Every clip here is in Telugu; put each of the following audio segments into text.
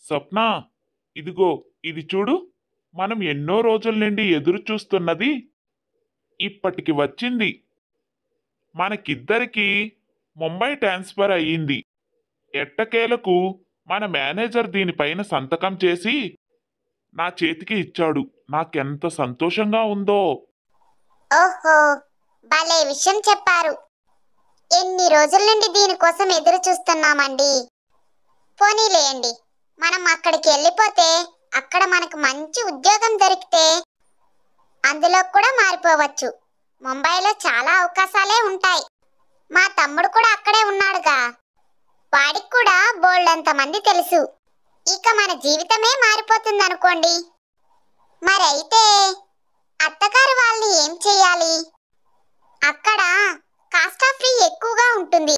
స్వప్న, ఇదిగో ఇది చూడు. మనం ఎన్నో రోజుల నుండి ఎదురు చూస్తున్నది ఇప్పటికి వచ్చింది. మనకిద్దరికి ముంబై ట్రాన్స్ఫర్ అయ్యింది. ఎట్టకేలకు మన మేనేజర్ దీనిపైన సంతకం చేసి నా చేతికి ఇచ్చాడు. నాకెంత సంతోషంగా ఉందో. ఓహో, భలే విషయం చెప్పారు. ఎన్ని రోజుల నుండి దీనికోసం ఎదురు చూస్తున్నామండి. పోనీలేండి, మనం అక్కడికి వెళ్ళిపోతే అక్కడ మనకు మంచి ఉద్యోగం దొరికితే అందులో కూడా మారిపోవచ్చు. ముంబైలో చాలా అవకాశాలే ఉంటాయి. మా తమ్ముడు కూడా అక్కడే ఉన్నాడుగా, వాడికి కూడా బోల్డంత మంది తెలుసు. ఇక మన జీవితమే మారిపోతుంది అనుకోండి. మరైతే అత్తగారు వాళ్ళని ఏం చెయ్యాలి? అక్కడ కాస్ట్ ఆఫ్ ఫ్రీ ఎక్కువగా ఉంటుంది,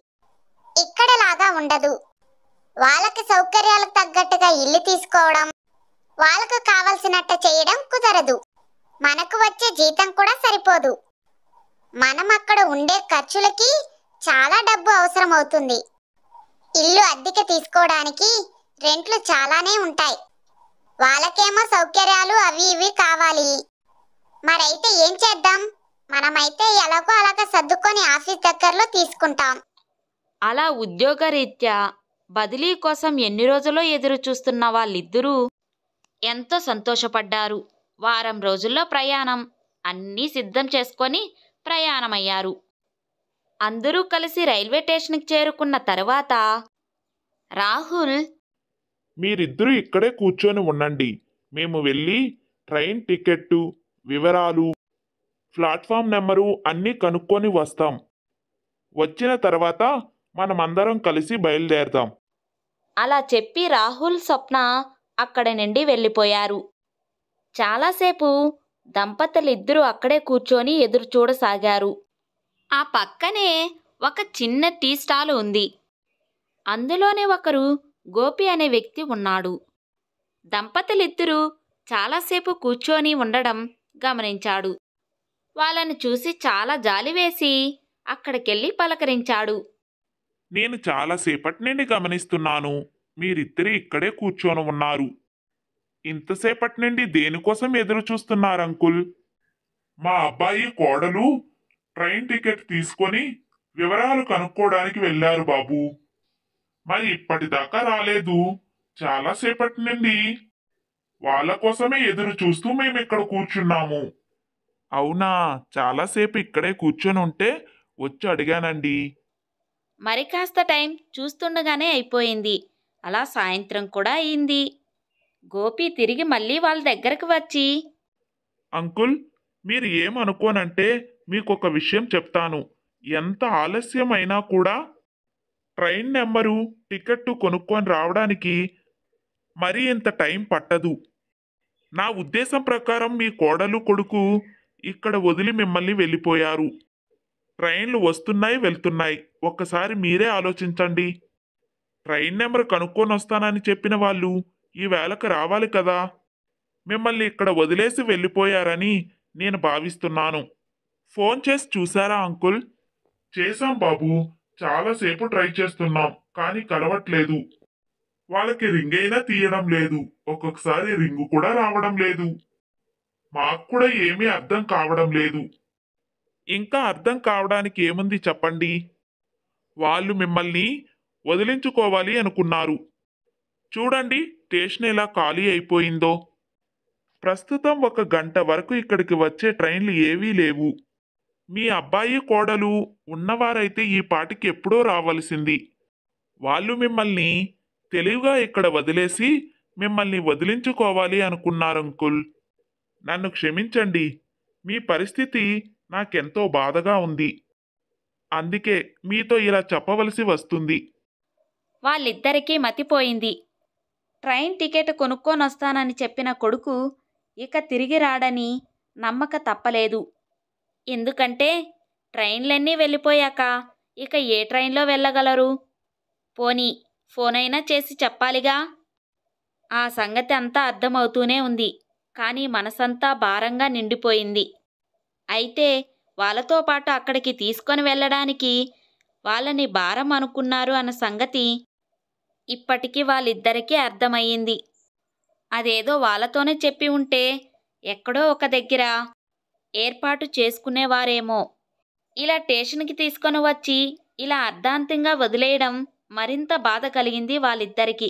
ఇక్కడలాగా ఉండదు. వాళ్ళకి సౌకర్యాలకు తగ్గట్టుగా ఇల్లు తీసుకోవడం, వాళ్ళకు కావలసినట్టు చేయడం కుదరదు. మనకు వచ్చే జీతం కూడా సరిపోదు. మనం అక్కడ ఉండే ఖర్చులకి చాలా డబ్బు అవసరం అవుతుంది. ఇల్లు అద్దెకి తీసుకోవడానికి రెంట్లు చాలానే ఉంటాయి. వాళ్ళకేమో సౌకర్యాలు అవి ఇవి కావాలి. మరైతే ఏం చేద్దాం? మనమైతే ఎలాగో అలాగ సర్దుకొని ఆఫీస్ దగ్గరలో తీసుకుంటాం. అలా ఉద్యోగరీత్యా బదిలీ కోసం ఎన్ని రోజులో ఎదురు చూస్తున్న వాళ్ళిద్దరూ ఎంతో సంతోషపడ్డారు. వారం రోజుల్లో ప్రయాణం అన్నీ సిద్ధం చేసుకొని ప్రయాణమయ్యారు. అందరూ కలిసి రైల్వే స్టేషన్కి చేరుకున్న తర్వాత రాహుల్, మీరిద్దరూ ఇక్కడే కూర్చొని ఉండండి. మేము వెళ్ళి ట్రైన్ టికెట్టు వివరాలు, ప్లాట్ఫామ్ నెంబరు అన్నీ కనుక్కొని వస్తాం. వచ్చిన తర్వాత మనమందరం కలిసి బయలుదేరదాం. అలా చెప్పి రాహుల్, స్వప్న అక్కడి నుండి వెళ్ళిపోయారు. చాలాసేపు దంపతులిద్దరూ అక్కడే కూర్చొని ఎదురు చూడసాగారు. ఆ పక్కనే ఒక చిన్న టీ స్టాల్ ఉంది. అందులోనే ఒకరు గోపి అనే వ్యక్తి ఉన్నాడు. దంపతులిద్దరూ చాలాసేపు కూర్చొని ఉండడం గమనించాడు. వాళ్ళని చూసి చాలా జాలివేసి అక్కడికెళ్ళి పలకరించాడు. నేను చాలాసేపటి నుండి గమనిస్తున్నాను. మీరిద్దరూ ఇక్కడే కూర్చొని ఉన్నారు. ఇంతసేపటి నుండి దేనికోసం ఎదురు చూస్తున్నారు అంకుల్? మా అబ్బాయి కోడలు ట్రైన్ టికెట్ తీసుకొని వివరాలు కనుక్కోవడానికి వెళ్ళారు బాబు. మరి ఇప్పటిదాకా రాలేదు. చాలాసేపటి నుండి వాళ్ళ కోసమే ఎదురు చూస్తూ మేము ఇక్కడ కూర్చున్నాము. అవునా, చాలాసేపు ఇక్కడే కూర్చొని ఉంటే వచ్చి అడిగానండి. మరి కాస్త టైం చూస్తుండగానే అయిపోయింది. అలా సాయంత్రం కూడా అయింది. గోపి తిరిగి మళ్ళీ వాళ్ళ దగ్గరకు వచ్చి, అంకుల్, మీరు ఏమనుకోనంటే మీకొక విషయం చెప్తాను. ఎంత ఆలస్యం అయినా కూడా ట్రైన్ నెంబరు టికెట్టు కొనుక్కొని రావడానికి మరీ ఇంత టైం పట్టదు. నా ఉద్దేశం ప్రకారం మీ కోడలు కొడుకు ఇక్కడ వదిలి మిమ్మల్ని వెళ్ళిపోయారు. ట్రైన్లు వస్తున్నాయి వెళ్తున్నాయి. ఒక్కసారి మీరే ఆలోచించండి. ట్రైన్ నెంబర్ కనుక్కొని వస్తానని చెప్పిన వాళ్ళు ఈ వేళకు రావాలి కదా. మిమ్మల్ని ఇక్కడ వదిలేసి వెళ్ళిపోయారని నేను భావిస్తున్నాను. ఫోన్ చేసి చూసారా అంకుల్? చేశాం బాబు. చాలాసేపు ట్రై చేస్తున్నాం, కానీ కలవట్లేదు. వాళ్ళకి రింగ్ అయినా తీయడం లేదు. ఒక్కొక్కసారి రింగు కూడా రావడం లేదు. మాకు కూడా ఏమీ అర్థం కావడం లేదు. ఇంకా అర్థం కావడానికి ఏముంది చెప్పండి. వాళ్ళు మిమ్మల్ని వదిలించుకోవాలి అనుకున్నారు. చూడండి స్టేషన్ ఎలా ఖాళీ అయిపోయిందో. ప్రస్తుతం 1 గంట వరకు ఇక్కడికి వచ్చే ట్రైన్లు ఏవీ లేవు. మీ అబ్బాయి కోడలు ఉన్నవారైతే ఈ పాటికి ఎప్పుడో రావాల్సింది. వాళ్ళు మిమ్మల్ని తెలివిగా ఇక్కడ వదిలేసి మిమ్మల్ని వదిలించుకోవాలి అనుకున్నారంకుల్. నన్ను క్షమించండి. మీ పరిస్థితి నాకెంతో బాధగా ఉంది. అందుకే మీతో ఇలా చెప్పవలసి వస్తుంది. వాళ్ళిద్దరికీ మతిపోయింది. ట్రైన్ టికెట్ కొనుక్కొనొస్తానని చెప్పిన కొడుకు ఇక తిరిగి రాడని నమ్మక తప్పలేదు. ఎందుకంటే ట్రైన్లన్నీ వెళ్ళిపోయాక ఇక ఏ ట్రైన్లో వెళ్ళగలరు? పోనీ ఫోనైనా చేసి చెప్పాలిగా. ఆ సంగతి అంతా అర్థమవుతూనే ఉంది. కానీ మనసంతా భారంగా నిండిపోయింది. అయితే వాళ్ళతో పాటు అక్కడికి తీసుకొని వెళ్ళడానికి వాళ్ళని భారం అనుకున్నారు అన్న సంగతి ఇప్పటికీ వాళ్ళిద్దరికీ అర్థమయ్యింది. అదేదో వాళ్ళతోనే చెప్పి ఉంటే ఎక్కడో ఒక దగ్గర ఏర్పాటు చేసుకునేవారేమో. ఇలా స్టేషన్కి తీసుకొని వచ్చి ఇలా అర్ధాంతంగా వదిలేయడం మరింత బాధ కలిగింది వాళ్ళిద్దరికీ.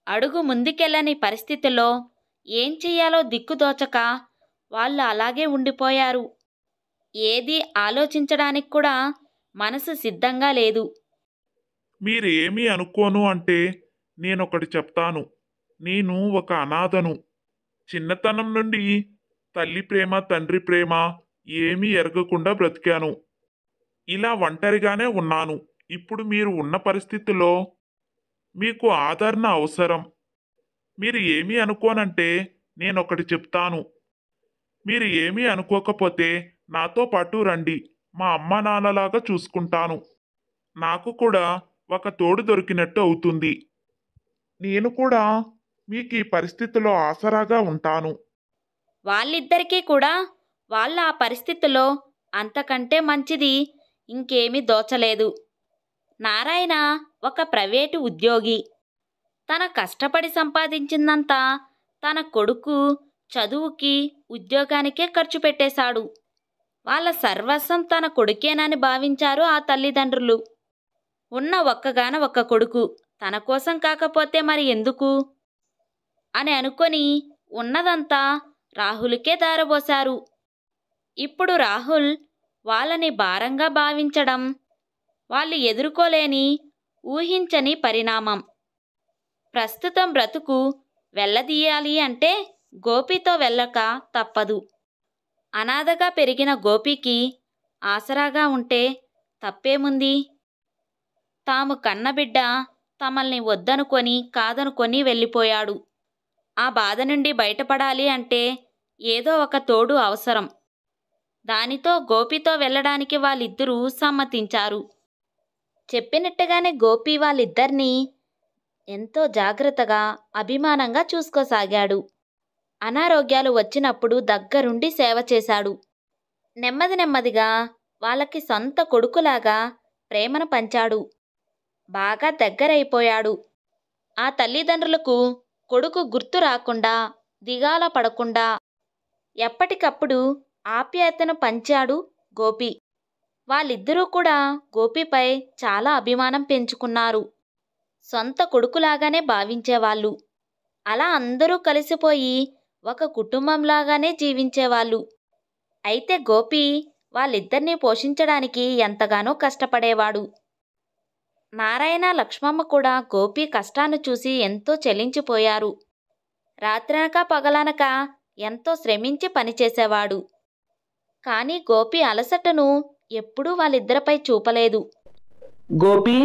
అడుగు ముందుకెళ్ళని పరిస్థితిలో ఏం చెయ్యాలో దిక్కుదోచక వాళ్ళు అలాగే ఉండిపోయారు. ఏదీ ఆలోచించడానికి కూడా మనసు సిద్ధంగా లేదు. మీరు ఏమీ అనుకోను అంటే నేనొకటి చెప్తాను. నేను ఒక అనాథను. చిన్నతనం నుండి తల్లి ప్రేమ తండ్రి ప్రేమ ఏమీ ఎరగకుండా బ్రతికాను. ఇలా ఒంటరిగానే ఉన్నాను. ఇప్పుడు మీరు ఉన్న పరిస్థితిలో మీకు ఆదరణ అవసరం. మీరు ఏమీ అనుకోనంటే నేనొకటి చెప్తాను. మీరు ఏమీ అనుకోకపోతే నాతో పాటు రండి. మా అమ్మ నాన్నలాగా చూసుకుంటాను. నాకు కూడా ఒక తోడు దొరికినట్టు అవుతుంది. నేను కూడా మీకు ఈ పరిస్థితిలో ఆసరాగా ఉంటాను. వాళ్ళిద్దరికీ కూడా వాళ్ళ ఆ పరిస్థితిలో అంతకంటే మంచిది ఇంకేమీ దోచలేదు. నారాయణ ఒక ప్రైవేటు ఉద్యోగి. తన కష్టపడి సంపాదించిందంతా తన కొడుకు చదువుకి ఉద్యోగానికే ఖర్చు పెట్టేశాడు. వాళ్ళ సర్వస్వం తన కొడుకేనని భావించారు ఆ తల్లిదండ్రులు. ఉన్న ఒక్కగాన ఒక్క కొడుకు తన కోసం కాకపోతే మరి ఎందుకు అని అనుకొని ఉన్నదంతా రాహుల్కే దారబోశారు. ఇప్పుడు రాహుల్ వాళ్ళని భారంగా భావించడం వాళ్ళు ఎదుర్కోలేని ఊహించని పరిణామం. ప్రస్తుతం బ్రతుకు వెళ్ళదీయాలి అంటే గోపితో వెళ్ళక తప్పదు. అనాథగా పెరిగిన గోపికి ఆసరాగా ఉంటే తప్పేముంది? తాము కన్నబిడ్డ తమల్ని వద్దనుకొని కాదనుకొని వెళ్ళిపోయాడు. ఆ బాధ నుండి బయటపడాలి అంటే ఏదో ఒక తోడు అవసరం. దానితో గోపితో వెళ్ళడానికి వాళ్ళిద్దరూ సమ్మతించారు. చెప్పినట్టుగానే గోపి వాళ్ళిద్దరినీ ఎంతో జాగ్రత్తగా అభిమానంగా చూసుకోసాగాడు. అనారోగ్యాలు వచ్చినప్పుడు దగ్గరుండి సేవ చేశాడు. నెమ్మది నెమ్మదిగా వాళ్ళకి సొంత కొడుకులాగా ప్రేమను పంచాడు. బాగా దగ్గరైపోయాడు. ఆ తల్లిదండ్రులకు కొడుకు గుర్తు రాకుండా దిగాల పడకుండా ఎప్పటికప్పుడు ఆప్యాయతను పంచాడు గోపి. వాళ్ళిద్దరూ కూడా గోపిపై చాలా అభిమానం పెంచుకున్నారు. సొంత కొడుకులాగానే భావించేవాళ్ళు. అలా అందరూ కలిసిపోయి ఒక కుటుంబంలాగానే జీవించేవాళ్ళు. అయితే గోపి వాళ్ళిద్దరినీ పోషించడానికి ఎంతగానో కష్టపడేవాడు. నారాయణ లక్ష్మమ్మ కూడా గోపి కష్టాన్ని చూసి ఎంతో చలించిపోయారు. రాత్రనక పగలనక ఎంతో శ్రమించి పనిచేసేవాడు. కానీ గోపి అలసటను ఎప్పుడూ వాళ్ళిద్దరిపై చూపలేదు. గోపి,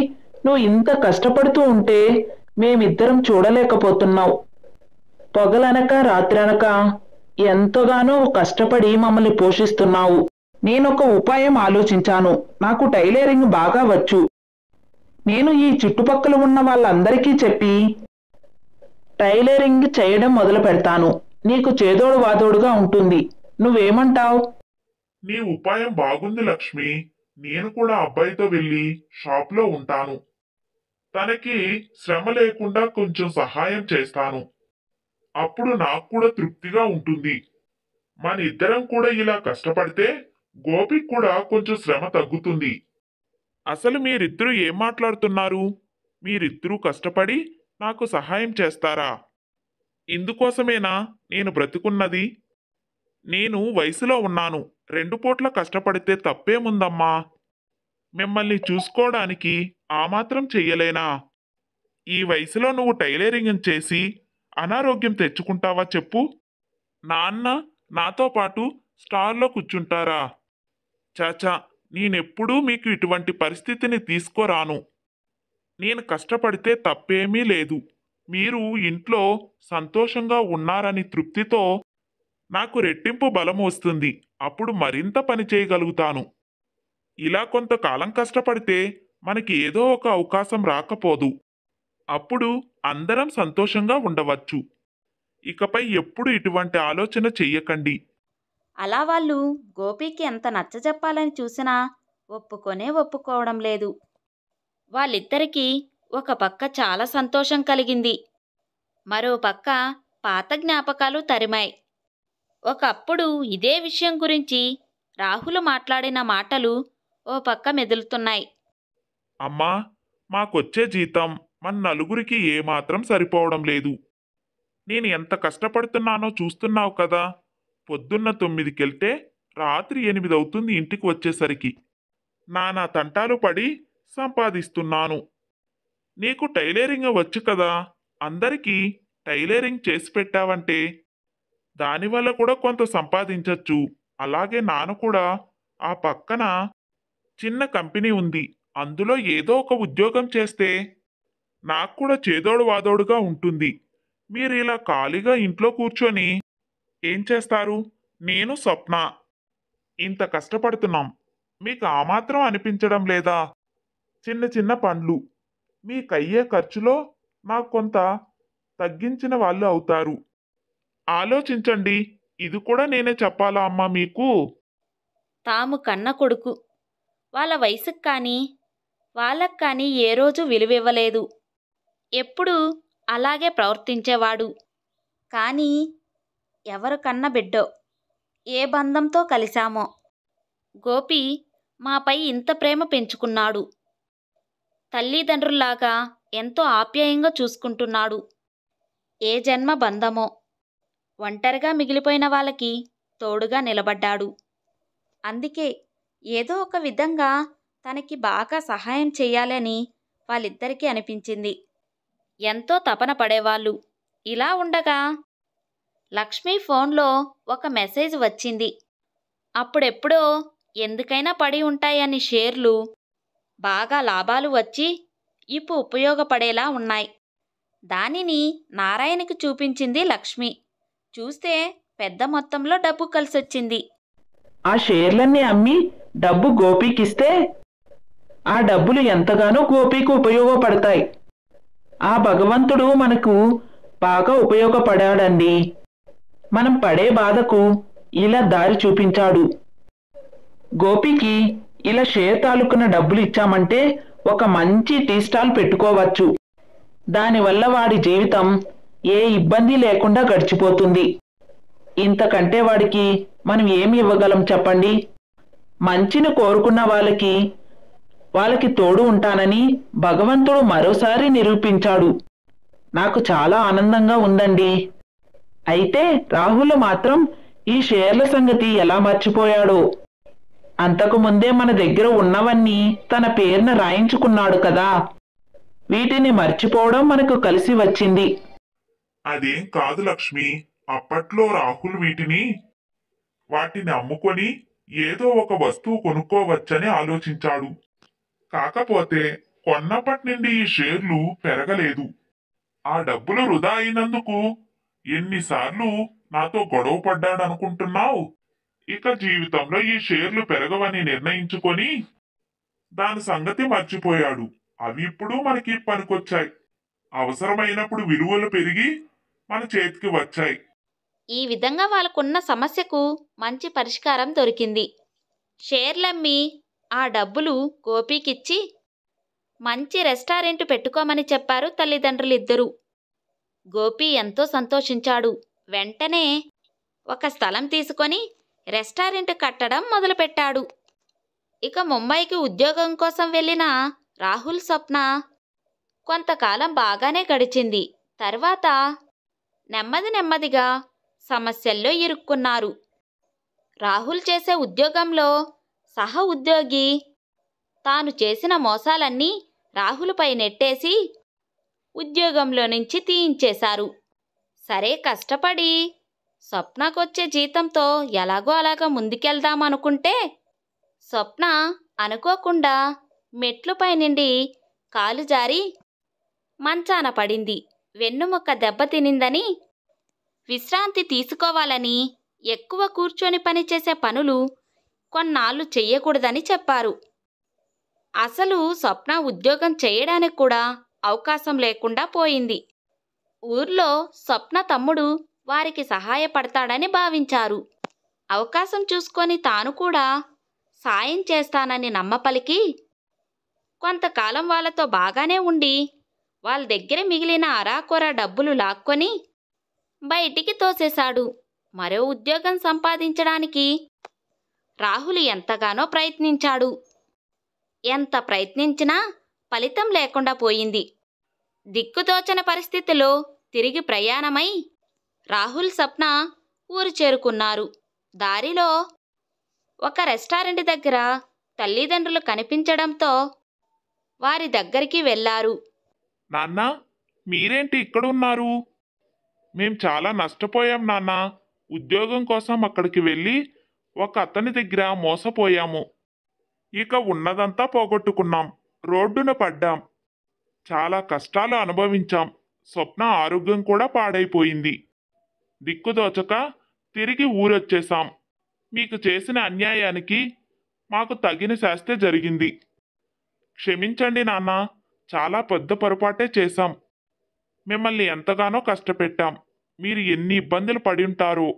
నువ్వు ఇంత కష్టపడుతూ ఉంటే మేమిద్దరం చూడలేకపోతున్నావు. పగలనక రాత్రనక ఎంతగానో కష్టపడి మమ్మల్ని పోషిస్తున్నావు. నేనొక ఉపాయం ఆలోచించాను. నాకు టైలరింగ్ బాగా వచ్చు. నేను ఈ చుట్టుపక్కల ఉన్న వాళ్ళందరికీ చెప్పి టైలరింగ్ చేయడం మొదలు పెడతాను. నీకు చేదోడు వాదోడుగా ఉంటుంది. నువ్వేమంటావు? నీ ఉపాయం బాగుంది లక్ష్మి. నేను కూడా అబ్బాయితో వెళ్ళి షాప్లో ఉంటాను. తనకి శ్రమ లేకుండా కొంచెం సహాయం చేస్తాను. అప్పుడు నాకు కూడా తృప్తిగా ఉంటుంది. మన ఇద్దరం కూడా ఇలా కష్టపడితే గోపికి కూడా కొంచెం శ్రమ తగ్గుతుంది. అసలు మీరిద్దరూ ఏం మాట్లాడుతున్నారు? మీరిద్దరూ కష్టపడి నాకు సహాయం చేస్తారా? ఇందుకోసమేనా నేను బ్రతుకున్నది? నేను వయసులో ఉన్నాను. 2 పూట్ల కష్టపడితే తప్పేముందమ్మా? మిమ్మల్ని చూసుకోవడానికి ఆ మాత్రం చెయ్యలేనా? ఈ వయసులో నువ్వు టైలరింగ్ చేసి అనారోగ్యం తెచ్చుకుంటావా చెప్పు? నాన్న నాతో పాటు స్టార్లో కూర్చుంటారా? చాచా, నేనెప్పుడూ మీకు ఇటువంటి పరిస్థితిని తీసుకురాను. నేను కష్టపడితే తప్పేమీ లేదు. మీరు ఇంట్లో సంతోషంగా ఉన్నారని తృప్తితో నాకు రెట్టింపు బలం వస్తుంది. అప్పుడు మరింత పని చేయగలుగుతాను. ఇలా కొంతకాలం కష్టపడితే మనకి ఏదో ఒక అవకాశం రాకపోదు. అప్పుడు అందరం సంతోషంగా ఉండవచ్చు. ఇకపై ఎప్పుడు ఇటువంటి ఆలోచన చెయ్యకండి. అలా వాళ్ళు గోపికి ఎంత నచ్చజెప్పాలని చూసినా ఒప్పుకోవడం లేదు. వాళ్ళిద్దరికీ ఒక పక్క చాలా సంతోషం కలిగింది. మరో పక్క పాత జ్ఞాపకాలు తరిమాయి. ఒకప్పుడు ఇదే విషయం గురించి రాహుల్ మాట్లాడిన మాటలు ఓ పక్క మెదులుతున్నాయి. అమ్మా, మాకొచ్చే జీతం మన నలుగురికి ఏమాత్రం సరిపోవడం లేదు. నేను ఎంత కష్టపడుతున్నానో చూస్తున్నావు కదా. పొద్దున్న 9కెళ్తే రాత్రి 8 అవుతుంది ఇంటికి వచ్చేసరికి. నానా తంటాలు పడి సంపాదిస్తున్నాను. నీకు టైలరింగ్ వచ్చు కదా, అందరికీ టైలరింగ్ చేసి పెట్టావంటే దానివల్ల కూడా కొంత సంపాదించచ్చు. అలాగే నాన్న కూడా ఆ పక్కన చిన్న కంపెనీ ఉంది, అందులో ఏదో ఒక ఉద్యోగం చేస్తే నాకు కూడా చేదోడు వాదోడుగా ఉంటుంది. మీరు ఇలా ఖాళీగా ఇంట్లో కూర్చొని ఏం చేస్తారు? నేను స్వప్న ఇంత కష్టపడుతున్నాం, మీకు ఆ మాత్రం అనిపించడం లేదా? చిన్న చిన్న పనులు మీకయ్యే ఖర్చులో నాకు కొంత తగ్గించిన వాళ్ళు అవుతారు. ఆలోచించండి. ఇది కూడా నేనే చెప్పాలా అమ్మా మీకు? తాము కన్న కొడుకు. వాళ్ళ వయసుకు కానీ వాళ్ళకు కానీ ఏ రోజు విలువివ్వలేదు. ఎప్పుడూ అలాగే ప్రవర్తించేవాడు. కానీ ఎవరు కన్న బిడ్డో, ఏ బంధంతో కలిశామో గోపి మాపై ఇంత ప్రేమ పెంచుకున్నాడు. తల్లిదండ్రుల్లాగా ఎంతో ఆప్యాయంగా చూసుకుంటున్నాడు. ఏ జన్మ బంధమో. ఒంటరిగా మిగిలిపోయిన వాళ్ళకి తోడుగా నిలబడ్డాడు. అందుకే ఏదో ఒక విధంగా తనకి బాగా సహాయం చెయ్యాలని వాళ్ళిద్దరికీ అనిపించింది. ఎంతో తపన పడేవాళ్ళు. ఇలా ఉండగా లక్ష్మి ఫోన్లో ఒక మెసేజ్ వచ్చింది. అప్పుడెప్పుడో ఎందుకైనా పడి ఉంటాయని షేర్లు బాగా లాభాలు వచ్చి ఇప్పుడు ఉపయోగపడేలా ఉన్నాయి. దానిని నారాయణకి చూపించింది లక్ష్మి. చూస్తే పెద్ద మొత్తంలో డబ్బు కలిసొచ్చింది. ఆ షేర్లన్నీ అమ్మి డబ్బు గోపికిస్తే ఆ డబ్బులు ఎంతగానో గోపికి ఉపయోగపడతాయి. ఆ భగవంతుడు మనకు బాగా ఉపయోగపడాడండి. మనం పడే బాధకు ఇలా దారి చూపించాడు. గోపికి ఇలా షేర్ తాలూకున్న డబ్బులు ఇచ్చామంటే ఒక మంచి టీ స్టాల్ పెట్టుకోవచ్చు. దానివల్ల వాడి జీవితం ఏ ఇబ్బంది లేకుండా గడిచిపోతుంది. ఇంతకంటే వాడికి మనం ఏమి ఇవ్వగలం చెప్పండి? మంచిని కోరుకున్న వాళ్ళకి తోడు ఉంటానని భగవంతుడు మరోసారి నిరూపించాడు. నాకు చాలా ఆనందంగా ఉందండి. అయితే రాహుల్ మాత్రం ఈ షేర్ల సంగతి ఎలా మర్చిపోయాడో. అంతకుముందే మన దగ్గర ఉన్నవన్నీ తన పేరున రాయించుకున్నాడు కదా. వీటిని మర్చిపోవడం మనకు కలిసి వచ్చింది. అదేం కాదు లక్ష్మి. అప్పట్లో రాహుల్ వాటిని అమ్ముకొని ఏదో ఒక వస్తువు కొనుక్కోవచ్చని ఆలోచించాడు. కాకపోతే కొన్నప్పటి నుండి ఈ షేర్లు పెరగలేదు. ఆ డబ్బులు వృధా అయినందుకు ఎన్నిసార్లు నాతో గొడవ పడ్డాడనుకుంటున్నావు? ఇక జీవితంలో ఈ షేర్లు పెరగవని నిర్ణయించుకొని దాని సంగతి మర్చిపోయాడు. అవి ఇప్పుడు మనకి పనికొచ్చాయి. అవసరమైనప్పుడు విలువలు పెరిగి మన చేతికి వచ్చాయి. ఈ విధంగా వాళ్ళకున్న సమస్యకు మంచి పరిష్కారం దొరికింది. షేర్లమ్మి ఆ డబ్బులు గోపీకిచ్చి మంచి రెస్టారెంట్ పెట్టుకోమని చెప్పారు తల్లిదండ్రులిద్దరూ. గోపి ఎంతో సంతోషించాడు. వెంటనే ఒక స్థలం తీసుకొని రెస్టారెంట్ కట్టడం మొదలుపెట్టాడు. ఇక ముంబైకి ఉద్యోగం కోసం వెళ్ళిన రాహుల్ స్వప్న కొంతకాలం బాగానే గడిచింది. తర్వాత నెమ్మదిగా సమస్యల్లో ఇరుక్కున్నారు. రాహుల్ చేసే ఉద్యోగంలో సహ ఉద్యోగి తాను చేసిన మోసాలన్నీ రాహుల్పై నెట్టేసి ఉద్యోగంలో నుంచి తీయించేశారు. సరే, కష్టపడి స్వప్నకొచ్చే జీతంతో ఎలాగో అలాగా ముందుకెళ్దామనుకుంటే స్వప్న అనుకోకుండా మెట్లుపై నుండి కాలు జారి మంచాన పడింది. వెన్నుముక్క దెబ్బతినిందని, విశ్రాంతి తీసుకోవాలని, ఎక్కువ కూర్చొని పనిచేసే పనులు కొన్నాళ్ళు చెయ్యకూడదని చెప్పారు. అసలు స్వప్న ఉద్యోగం చేయడానికి కూడా అవకాశం లేకుండా పోయింది. ఊర్లో స్వప్న తమ్ముడు వారికి సహాయపడతాడని భావించారు. అవకాశం చూసుకొని తాను కూడా సాయం చేస్తానని నమ్మపలికి కొంతకాలం వాళ్ళతో బాగానే ఉండి వాళ్ళ దగ్గర మిగిలిన అరాకొర డబ్బులు లాక్కొని బయటికి తోసేశాడు. మరో ఉద్యోగం సంపాదించడానికి రాహుల్ ఎంతగానో ప్రయత్నించాడు. ఎంత ప్రయత్నించినా ఫలితం లేకుండా పోయింది. దిక్కుతోచని పరిస్థితిలో తిరిగి ప్రయాణమై రాహుల్ స్వప్న ఊరు చేరుకున్నారు. దారిలో ఒక రెస్టారెంట్ దగ్గర తల్లిదండ్రులు కనిపించడంతో వారి దగ్గరికి వెళ్ళారు. నాన్న, మీరేంటి ఇక్కడున్నారు? మేం చాలా నష్టపోయాం నాన్న. ఉద్యోగం కోసం అక్కడికి వెళ్ళి ఒక అతని దగ్గర మోసపోయాము. ఇక ఉన్నదంతా పోగొట్టుకున్నాం. రోడ్డున పడ్డాం. చాలా కష్టాలు అనుభవించాం. స్వప్న ఆరోగ్యం కూడా పాడైపోయింది. దిక్కుదోచక తిరిగి ఊరొచ్చేశాం. మీకు చేసిన అన్యాయానికి మాకు తగిన శాస్తి జరిగింది. క్షమించండి నాన్న. చాలా పెద్ద పొరపాటే చేశాం. మిమ్మల్ని ఎంతగానో కష్టపెట్టాం. మీరు ఎన్ని ఇబ్బందులు పడి ఉంటారో.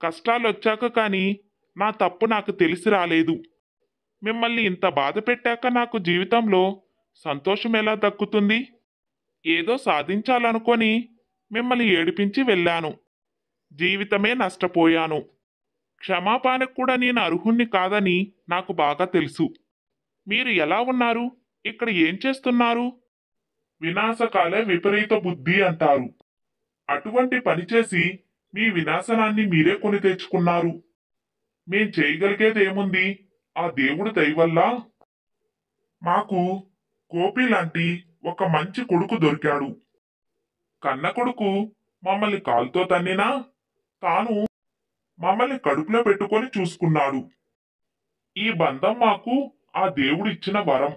కష్టాలు వచ్చాక కానీ నా తప్పు నాకు తెలిసి రాలేదు. మిమ్మల్ని ఇంత బాధ పెట్టాక నాకు జీవితంలో సంతోషం ఎలా దక్కుతుంది? ఏదో సాధించాలనుకొని మిమ్మల్ని ఏడిపించి వెళ్ళాను. జీవితమే నష్టపోయాను. క్షమాపణకు కూడా నేను అర్హుణ్ణి కాదని నాకు బాగా తెలుసు. మీరు ఎలా ఉన్నారు? ఇక్కడ ఏం చేస్తున్నారు? వినాశకాలే విపరీత బుద్ధి అంటారు. అటువంటి పని చేసి మీ వినాశనాన్ని మీరే కొని తెచ్చుకున్నారు. మేం చేయగలిగేదేముంది? ఆ దేవుడు దయ వల్ల మాకు గోపి లాంటి ఒక మంచి కొడుకు దొరికాడు. కన్న కొడుకు మమ్మల్ని కాలుతో తన్నినా తాను మమ్మల్ని కడుపులో పెట్టుకొని చూసుకున్నాడు. ఈ బంధం మాకు ఆ దేవుడు ఇచ్చిన వరం.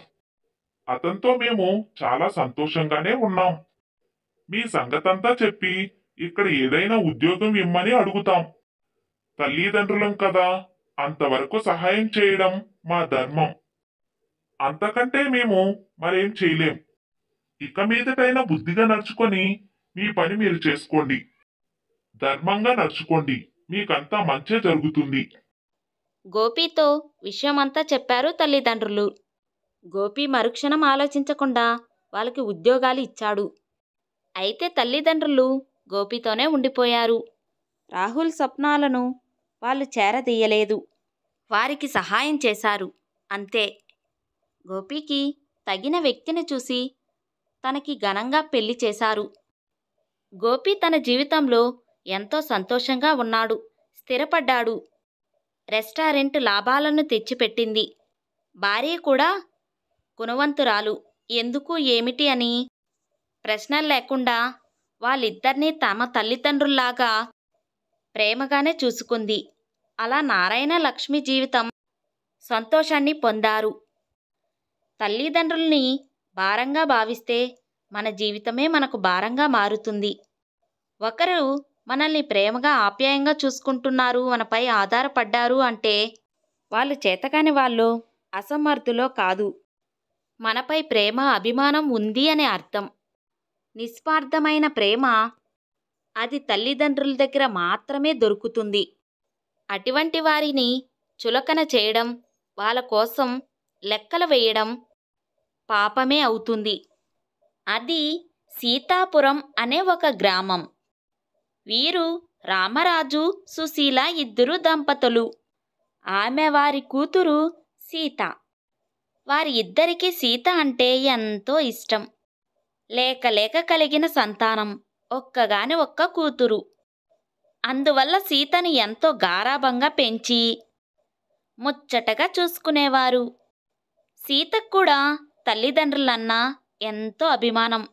అతనితో మేము చాలా సంతోషంగానే ఉన్నాం. మీ సంగతంతా చెప్పి ఇక్కడ ఏదైనా ఉద్యోగం ఇమ్మని అడుగుతాం. తల్లిదండ్రులం కదా, అంతవరకు సహాయం చేయడం మా ధర్మం. అంతకంటే మేము మరేం చేయలేం. ఇక మీదటైనా బుద్ధిగా నడుచుకొని మీ పని మీరు చేసుకోండి. ధర్మంగా నడుచుకోండి. మీకంతా మంచే జరుగుతుంది. గోపీతో విషయమంతా చెప్పారు తల్లిదండ్రులు. గోపి మరుక్షణం ఆలోచించకుండా వాళ్ళకి ఉద్యోగాలు ఇచ్చాడు. అయితే తల్లిదండ్రులు గోపితోనే ఉండిపోయారు. రాహుల్ స్వప్నాలను వాళ్ళు చేరదీయలేదు. వారికి సహాయం చేశారు అంతే. గోపికి తగిన వ్యక్తిని చూసి తనకి ఘనంగా పెళ్లి చేశారు. గోపి తన జీవితంలో ఎంతో సంతోషంగా ఉన్నాడు. స్థిరపడ్డాడు. రెస్టారెంట్ లాభాలను తెచ్చిపెట్టింది. భార్య కూడా గుణవంతురాలు. ఎందుకు ఏమిటి అని ప్రశ్నలు లేకుండా వాళ్ళిద్దరినీ తమ తల్లిదండ్రుల్లాగా ప్రేమగానే చూసుకుంది. అలా నారాయణ లక్ష్మి జీవితం సంతోషాన్ని పొందారు. తల్లిదండ్రుల్ని భారంగా భావిస్తే మన జీవితమే మనకు భారంగా మారుతుంది. ఒకరు మనల్ని ప్రేమగా ఆప్యాయంగా చూసుకుంటున్నారు, మనపై ఆధారపడ్డారు అంటే వాళ్ళు చేతకాని వాళ్ళు, అసమర్థులో కాదు. మనపై ప్రేమ అభిమానం ఉంది అనే అర్థం. నిస్వార్థమైన ప్రేమ అది తల్లిదండ్రుల దగ్గర మాత్రమే దొరుకుతుంది. అటువంటి వారిని చులకన చేయడం, వాళ్ళ కోసం లెక్కలు వేయడం పాపమే అవుతుంది. అది సీతాపురం అనే ఒక గ్రామం. వీరు రామరాజు, సుశీల ఇద్దరు దంపతులు. ఆమె వారి కూతురు సీత. వారి ఇద్దరికీ సీత అంటే ఎంతో ఇష్టం. లేక లేక కలిగిన సంతానం, ఒక్కగాని ఒక్క కూతురు. అందువల్ల సీతను ఎంతో గారాబంగా పెంచి ముచ్చటగా చూసుకునేవారు. సీతకు కూడా తల్లిదండ్రులన్నా ఎంతో అభిమానం.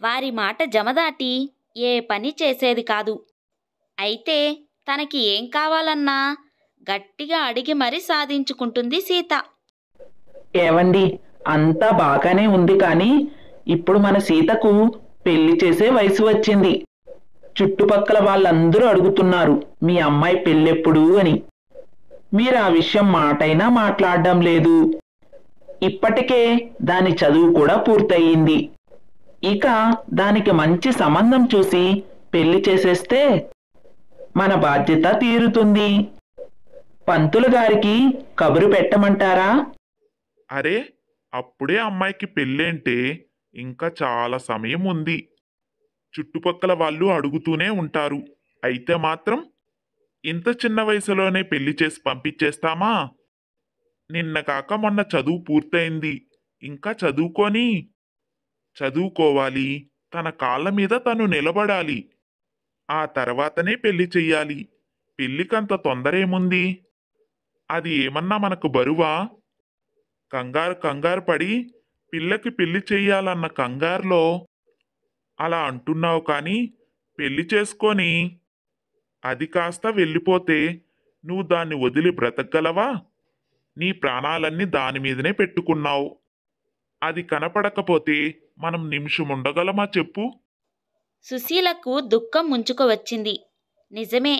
వారి మాట జమదాటి ఏ పని చేసేది కాదు. అయితే తనకి ఏం కావాలన్నా గట్టిగా అడిగి మరీ సాధించుకుంటుంది సీత. ఏవండి, అంతా బాగానే ఉంది, కానీ ఇప్పుడు మన సీతకు పెళ్లి చేసే వయసు వచ్చింది. చుట్టుపక్కల వాళ్ళందరూ అడుగుతున్నారు మీ అమ్మాయి పెళ్ళెప్పుడు అని. మీరు ఆ విషయం మాటైనా మాట్లాడడం లేదు. ఇప్పటికే దాని చదువు కూడా పూర్తయింది. ఇక దానికి మంచి సంబంధం చూసి పెళ్లి చేసేస్తే మన బాధ్యత తీరుతుంది. పంతులు గారికి కబురు పెట్టమంటారా? అరే, అప్పుడే అమ్మాయికి పెళ్ళేంటే? ఇంకా చాలా సమయం ఉంది. చుట్టుపక్కల వాళ్ళు అడుగుతూనే ఉంటారు. అయితే మాత్రం ఇంత చిన్న వయసులోనే పెళ్లి చేసి పంపించేస్తామా? నిన్న కాక మొన్న చదువు పూర్తయింది. ఇంకా చదువుకోవాలి. తన కాళ్ళ మీద తను నిలబడాలి. ఆ తర్వాతనే పెళ్లి చెయ్యాలి. పెళ్లికంత తొందరేముంది? అది ఏమన్నా మనకు బరువా? కంగారు పడి పిల్లకి పెళ్లి చెయ్యాలన్న కంగారులో అలా అంటున్నావు కానీ పెళ్లి చేసుకొని అది కాస్త వెళ్ళిపోతే నువ్వు దాన్ని వదిలి బ్రతకగలవా? నీ ప్రాణాలన్నీ దాని మీదనే పెట్టుకున్నావు. అది కనపడకపోతే మనం నిమిషం ఉండగలమా చెప్పు? సుశీలకు దుఃఖం ముంచుకు వచ్చింది. నిజమే,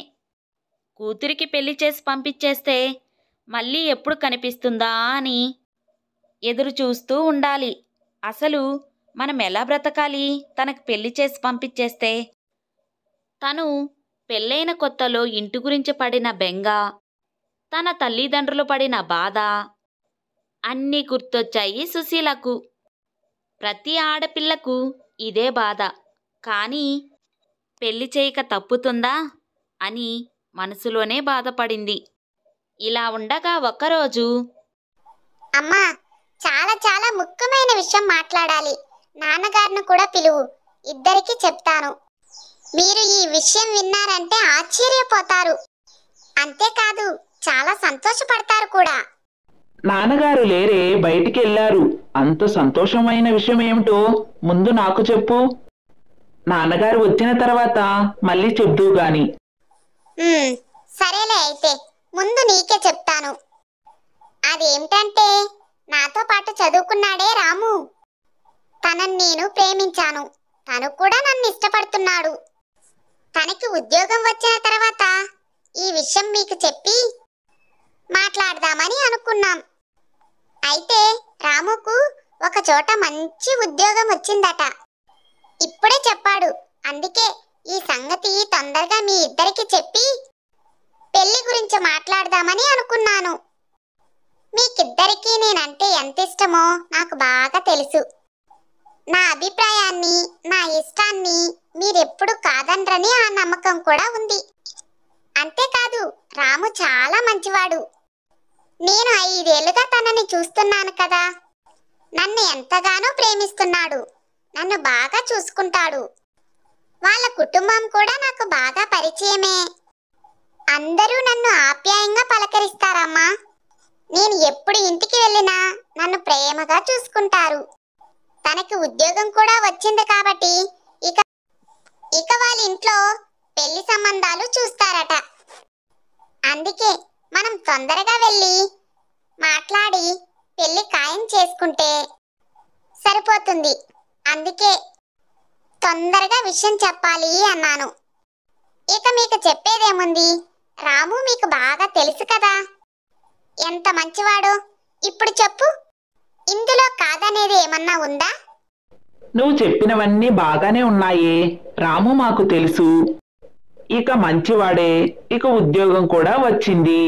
కూతురికి పెళ్లి చేసి పంపించేస్తే మళ్ళీ ఎప్పుడు కనిపిస్తుందా అని ఎదురు చూస్తూ ఉండాలి. అసలు మనం ఎలా బ్రతకాలి తనకు పెళ్లి చేసి పంపించేస్తే? తను పెళ్ళైన కొత్తలో ఇంటి గురించి పడిన బెంగ, తన తల్లిదండ్రులు పడిన బాధ అన్నీ గుర్తొచ్చాయి సుశీలకు. ప్రతి ఆడపిల్లకు ఇదే బాధ. కానీ పెళ్లి చేయక తప్పుతుందా అని మనసులోనే బాధపడింది. ఇలా ఉండగా ఒకరోజు అమ్మా, చాలా చాలా ముఖ్యమైన విషయం మాట్లాడాలి. నాన్నగారిని కూడా పిలువు, ఇద్దరికి చెప్తాను. మీరు ఈ విషయం విన్నారంటే ఆశ్చర్యపోతారు. అంతేకాదు చాలా సంతోషపడతారు కూడా. నాన్నగారు లేరే, బయటికి వెళ్ళారు. అంత సంతోషమైన విషయం ఏమిటో ముందు నాకు చెప్పు. నాన్నగారు వచ్చిన తర్వాత మళ్ళీ చెప్దువు గాని. సరేలే, అయితే ముందు నీకే చెప్తాను. అదేమిటంటే, నాతో పాటు చదువుకున్నాడే రాము, తనని నేను ప్రేమించాను. తను కూడా నన్ను ఇష్టపడుతున్నాడు. తనకి ఉద్యోగం వచ్చిన తర్వాత ఈ విషయం మీకు చెప్పి మాట్లాడదామని అనుకున్నాం. అయితే రాముకు ఒక చోట మంచి ఉద్యోగం వచ్చిందట. ఇప్పుడే చెప్పాడు. అందుకే ఈ సంగతి తొందరగా మీ ఇద్దరికి చెప్పి పెళ్లి గురించి మాట్లాడదామని అనుకున్నాను. మీకిద్దరికీ నేనంటే ఎంత ఇష్టమో నాకు బాగా తెలుసు. నా అభిప్రాయాన్ని, నా ఇష్టాన్ని మీరెప్పుడు కాదనరని ఆ నమ్మకం కూడా ఉంది. అంతేకాదు రాము చాలా మంచివాడు. నేను 5 ఏళ్లుగా తనని చూస్తున్నాను కదా. నన్ను ఎంతగానో ప్రేమిస్తున్నాడు. నన్ను బాగా చూసుకుంటాడు. వాళ్ళ కుటుంబం కూడా నాకు బాగా పరిచయమే. అందరూ నన్ను ఆప్యాయంగా పలకరిస్తారమ్మా. నేను ఎప్పుడు ఇంటికి వెళ్ళినా నన్ను ప్రేమగా చూసుకుంటారు. తనకి ఉద్యోగం కూడా వచ్చింది కాబట్టి ఇక వాళ్ళ ఇంట్లో పెళ్లి సంబంధాలు చూస్తారట. అందుకే మనం తొందరగా వెళ్ళి మాట్లాడి పెళ్లి ఖాయం చేసుకుంటే సరిపోతుంది. అందుకే తొందరగా విషయం చెప్పాలి అన్నాను. ఇక మీకు చెప్పేదేముంది, రాము మీకు బాగా తెలుసు కదా, ఎంత మంచివాడో. ఇప్పుడు చెప్పు, ఇందులో కాదనేది ఏమన్నా ఉందా? నువ్వు చెప్పినవన్నీ బాగానే ఉన్నాయే. రాము మాకు తెలుసు, ఇక మంచివాడే. ఇక ఉద్యోగం కూడా వచ్చింది.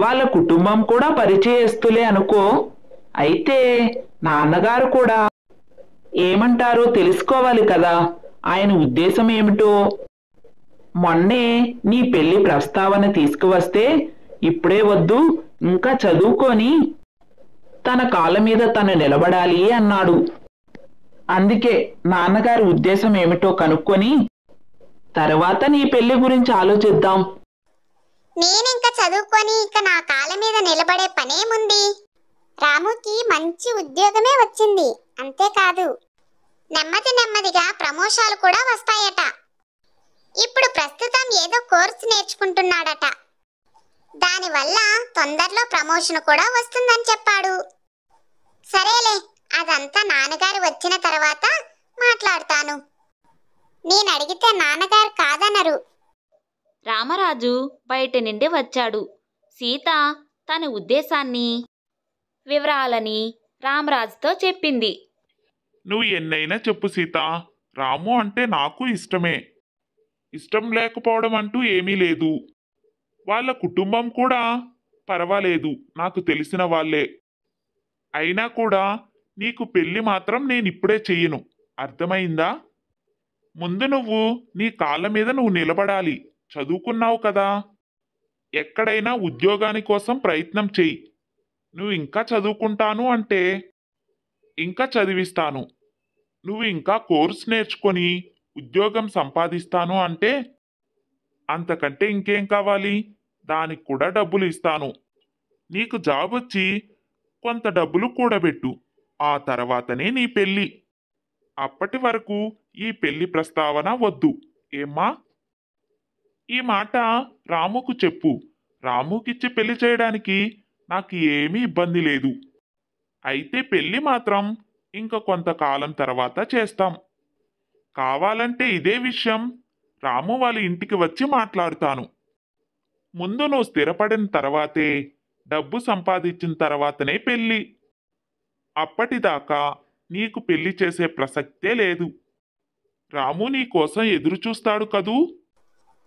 వాళ్ళ కుటుంబం కూడా పరిచయస్తులే అనుకో. అయితే నాన్నగారు కూడా ఏమంటారో తెలుసుకోవాలి కదా. ఆయన ఉద్దేశం ఏమిటో. మొన్నే నీ పెళ్లి ప్రస్తావన తీసుకువస్తే ఇప్పుడే వద్దు, ఇంకా చదువుకొని తన కాళ్ళ మీద తను నిలబడాలి అన్నాడు. అందుకే నాన్నగారి ఉద్దేశం ఏమిటో కనుక్కొని తర్వాత నీ పెళ్లి గురించి ఆలోచిద్దాం. నేనింక చదువుకొని ఇక నా కాళ్ళ మీద నిలబడే పనేముంది? రాముకి మంచి ఉద్యోగమే వచ్చింది. అంతేకాదు నెమ్మదిగా ప్రమోషన్లు కూడా వస్తాయట. ఇప్పుడు ప్రస్తుతం ఏదో కోర్సు నేర్చుకుంటున్నాడట. దానివల్ల తొందరలో ప్రమోషన్ కూడా వస్తుందని చెప్పాడు. సరేలే, అదంతా నాన్నగారు వచ్చిన తర్వాత మాట్లాడతాను. నేను అడిగితే నాన్నగారు కాదనరు. రామరాజు బయట నుండి వచ్చాడు. సీత తన ఉద్దేశాన్ని, వివరాలని రామరాజుతో చెప్పింది. నువ్వు ఎన్నైనా చెప్పు సీత, రాము అంటే నాకు ఇష్టమే. ఇష్టం లేకపోవడం అంటూ ఏమీ లేదు. వాళ్ళ కుటుంబం కూడా పర్వాలేదు, నాకు తెలిసిన వాళ్ళే. అయినా కూడా నీకు పెళ్లి మాత్రం నేనిప్పుడే చెయ్యను. అర్థమైందా? ముందు నువ్వు నీ కాళ్ళ మీద నువ్వు నిలబడాలి. చదువుకున్నావు కదా, ఎక్కడైనా ఉద్యోగాని కోసం ప్రయత్నం చెయ్యి. నువ్వు ఇంకా చదువుకుంటాను అంటే ఇంకా చదివిస్తాను. నువ్వు ఇంకా కోర్స్ నేర్చుకొని ఉద్యోగం సంపాదిస్తాను అంటే అంతకంటే ఇంకేం కావాలి? దానికి కూడా డబ్బులు ఇస్తాను. నీకు జాబ్ వచ్చి కొంత డబ్బులు కూడబెట్టు. ఆ తర్వాతనే నీ పెళ్ళి. అప్పటి వరకు ఈ పెళ్లి ప్రస్తావన వద్దు. ఏమ్మా? ఈ మాట రాముకు చెప్పు. రాముకిచ్చి పెళ్లి చేయడానికి నాకు ఏమీ ఇబ్బంది లేదు. అయితే పెళ్లి మాత్రం ఇంక కొంతకాలం తర్వాత చేస్తాం. కావాలంటే ఇదే విషయం రాము వాళ్ళ ఇంటికి వచ్చి మాట్లాడుతాను. ముందు నువ్వు స్థిరపడిన తర్వాతే, డబ్బు సంపాదించిన తర్వాతనే పెళ్ళి. అప్పటిదాకా నీకు పెళ్లి చేసే ప్రసక్తే లేదు. రాము నీ కోసం ఎదురు చూస్తాడు కదూ.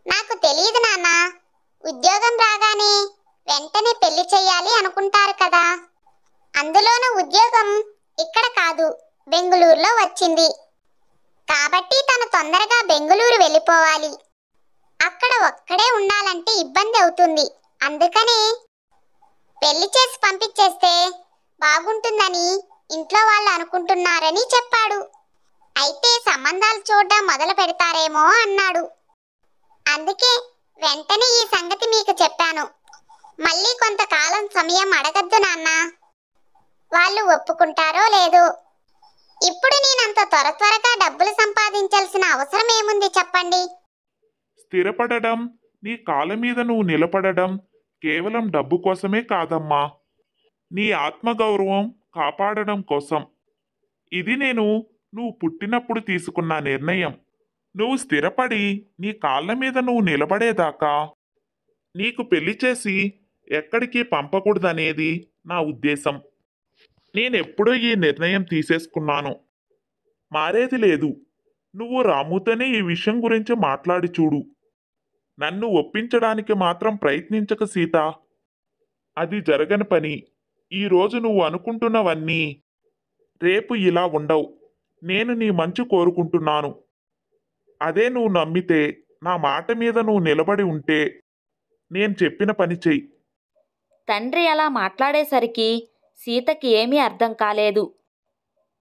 నాకు తెలియదు నాన్న. ఉద్యోగం రాగానే వెంటనే పెళ్లి చెయ్యాలి అనుకుంటారు కదా. అందులోనూ ఉద్యోగం ఇక్కడ కాదు, బెంగుళూరులో వచ్చింది. కాబట్టి తను తొందరగా బెంగుళూరు వెళ్ళిపోవాలి. అక్కడ ఒక్కడే ఉండాలంటే ఇబ్బంది అవుతుంది. అందుకనే పెళ్లి చేసి పంపించేస్తే బాగుంటుందని ఇంట్లో వాళ్ళు అనుకుంటున్నారని చెప్పాడు. అయితే సంబంధాలు చూడడం మొదలు పెడతారేమో అన్నాడు. అందుకే వెంటనే ఈ సంగతి మీకు చెప్పాను. మళ్ళీ కొంతకాలం సమయం అడగద్దు నాన్న. వాళ్ళు ఒప్పుకుంటారో లేదో. ఇప్పుడు నేనంత త్వరగా డబ్బులు సంపాదించాల్సిన అవసరం ఏముంది చెప్పండి? స్థిరపడడం, నీ కాళ్ళ మీద నువ్వు నిలబడడం కేవలం డబ్బు కోసమే కాదమ్మా. నీ ఆత్మగౌరవం కాపాడడం కోసం. ఇది నువ్వు పుట్టినప్పుడు తీసుకున్న నిర్ణయం. నువ్వు స్థిరపడి నీ కాళ్ళ మీద నువ్వు నిలబడేదాకా నీకు పెళ్లి చేసి ఎక్కడికి పంపకూడదనేది నా ఉద్దేశం. నేనెప్పుడో ఈ నిర్ణయం తీసేసుకున్నాను. మారేది లేదు. నువ్వు రాముతోనే ఈ విషయం గురించి మాట్లాడి చూడు. నన్ను ఒప్పించడానికి మాత్రం ప్రయత్నించక సీత. అది జరగని పని. ఈరోజు నువ్వు అనుకుంటున్నవన్నీ రేపు ఇలా ఉండవు. నేను నీ మంచి కోరుకుంటున్నాను. అదే నువ్వు నమ్మితే, నా మాట మీద నువ్వు నిలబడి ఉంటే నేను చెప్పిన పని చెయ్యి. తండ్రి అలా మాట్లాడేసరికి సీతకి ఏమీ అర్థం కాలేదు.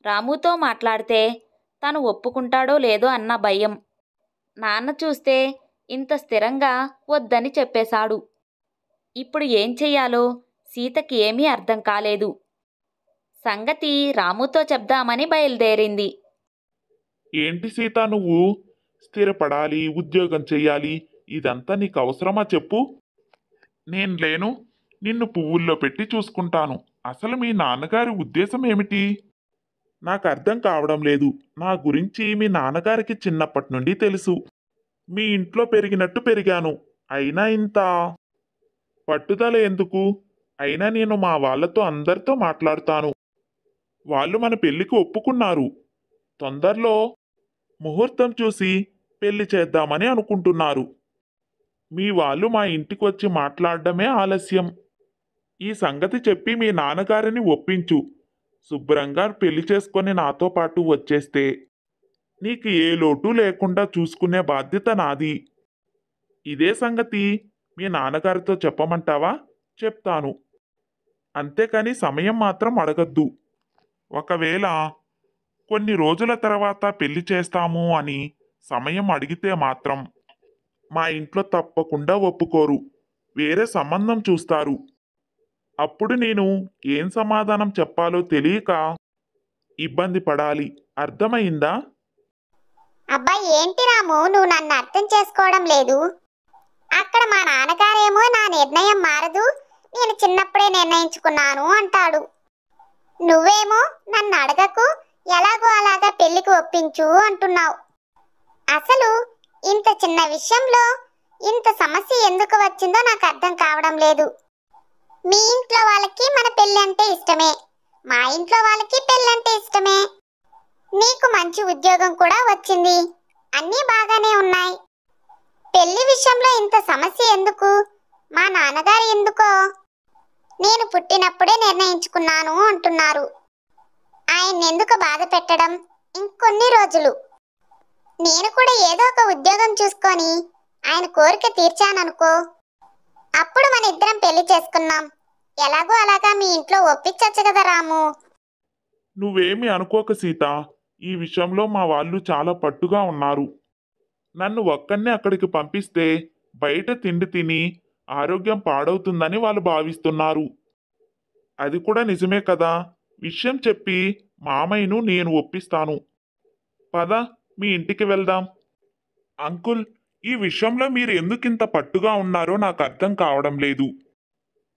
రాముతో మాట్లాడితే తను ఒప్పుకుంటాడో లేదో అన్న భయం. నాన్న చూస్తే ఇంత స్థిరంగా వద్దని చెప్పేశాడు. ఇప్పుడు ఏం చెయ్యాలో సీతకి ఏమీ అర్థం కాలేదు. సంగతి రాముతో చెప్దామని బయలుదేరింది. ఏంటి సీత, నువ్వు స్థిరపడాలి, ఉద్యోగం చెయ్యాలి, ఇదంతా నీకు అవసరమా చెప్పు? నేను లేను, నిన్ను పువ్వుల్లో పెట్టి చూసుకుంటాను. అసలు మీ నాన్నగారి ఉద్దేశం ఏమిటి? నాకు అర్థం కావడం లేదు. నా గురించి మీ నాన్నగారికి చిన్నప్పటి నుండి తెలుసు. మీ ఇంట్లో పెరిగినట్టు పెరిగాను. అయినా ఇంత పట్టుదల ఎందుకు? అయినా నేను మా వాళ్ళతో అందరితో మాట్లాడతాను. వాళ్ళు మన పెళ్లికి ఒప్పుకున్నారు. తొందరలో ముహూర్తం చూసి పెళ్లి చేద్దామని అనుకుంటున్నారు. మీ వాళ్ళు మా ఇంటికి వచ్చి మాట్లాడడమే ఆలస్యం. ఈ సంగతి చెప్పి మీ నాన్నగారిని ఒప్పించు. శుభ్రంగా పెళ్లి చేసుకొని నాతో పాటు వచ్చేస్తే నీకు ఏ లోటు లేకుండా చూసుకునే బాధ్యత నాది. ఇదే సంగతి మీ నాన్నగారితో చెప్పమంటావా? చెప్తాను. అంతేకాని సమయం మాత్రం అడగద్దు. ఒకవేళ కొన్ని రోజుల తర్వాత పెళ్లి చేస్తాము అని సమయం అడిగితే మాత్రం మా ఇంట్లో తప్పకుండా ఒప్పుకోరు. వేరే సంబంధం చూస్తారు. అప్పుడు నేను ఏం సమాధానం చెప్పాలో తెలియక ఇబ్బంది పడాలి. అర్థమైందా? అబ్బా ఏంటి రాము, నువ్వు నన్ను అర్థం చేసుకోవడం లేదు. అక్కడ మా నాన్నగారేమో నా నిర్ణయం మారదు, నేను చిన్నప్పుడే నిర్ణయించుకున్నాను అంటాడు. నువ్వేమో నన్ను అడగకు, ఎలాగో అలాగా పెళ్లికి ఒప్పించు అంటున్నావు. అసలు ఇంత చిన్న విషయంలో ఇంత సమస్య ఎందుకు వచ్చిందో నాకు అర్థం కావడం లేదు. మీ ఇంట్లో వాళ్ళకి మన పెళ్ళి అంటే ఇష్టమే, మా ఇంట్లో వాళ్ళకి పెళ్ళి అంటే ఇష్టమే. నీకు మంచి ఉద్యోగం కూడా వచ్చింది, అన్నీ బాగానే ఉన్నాయి. పెళ్లి విషయంలో ఇంత సమస్య ఎందుకు? మా నాన్నగారు ఎందుకో నేను పుట్టినప్పుడే నిర్ణయించుకున్నాను అంటున్నారు. ఆయన్ని ఎందుకు బాధ పెట్టడం? ఇంకొన్ని రోజులు నేను కూడా ఏదో ఒక ఉద్యోగం చూసుకొని ఆయన కోరిక తీర్చాననుకో, అప్పుడు మన ఇద్దరం పెళ్లి చేసుకున్నాం. ఎలాగో అలాగా మీ ఇంట్లో ఒప్పించచ్చు కదా రాము. నువ్వేమీ అనుకోక సీత, ఈ విషయంలో మా వాళ్ళు చాలా పట్టుగా ఉన్నారు. నన్ను ఒక్కన్నే అక్కడికి పంపిస్తే బయట తిండి తిని ఆరోగ్యం పాడవుతుందని వాళ్ళు భావిస్తున్నారు. అది కూడా నిజమే కదా. విషయం చెప్పి మామయ్యను నేను ఒప్పిస్తాను. పద, మీ ఇంటికి వెళ్దాం. అంకుల్, ఈ విషయంలో మీరు ఎందుకింత పట్టుగా ఉన్నారో నాకు అర్థం కావడం లేదు.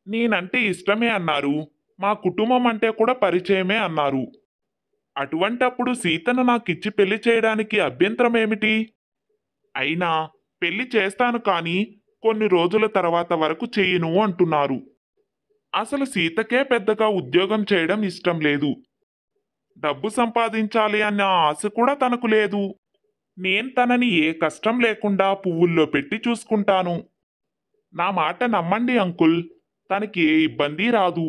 నేనంటే ఇష్టమే అన్నారు, మా కుటుంబం అంటే కూడా పరిచయమే అన్నారు. అటువంటప్పుడు సీతను నాకిచ్చి పెళ్లి చేయడానికి అభ్యంతరం ఏమిటి? అయినా పెళ్లి చేస్తాను కానీ కొన్ని రోజుల తర్వాత వరకు చెయ్యను అంటున్నారు. అసలు సీతకే పెద్దగా ఉద్యోగం చేయడం ఇష్టం లేదు. డబ్బు సంపాదించాలి అన్న ఆశ కూడా తనకు లేదు. నేను తనని ఏ కష్టం లేకుండా పువ్వుల్లో పెట్టి చూసుకుంటాను. నా మాట నమ్మండి అంకుల్, తనకి ఏ ఇబ్బంది రాదు.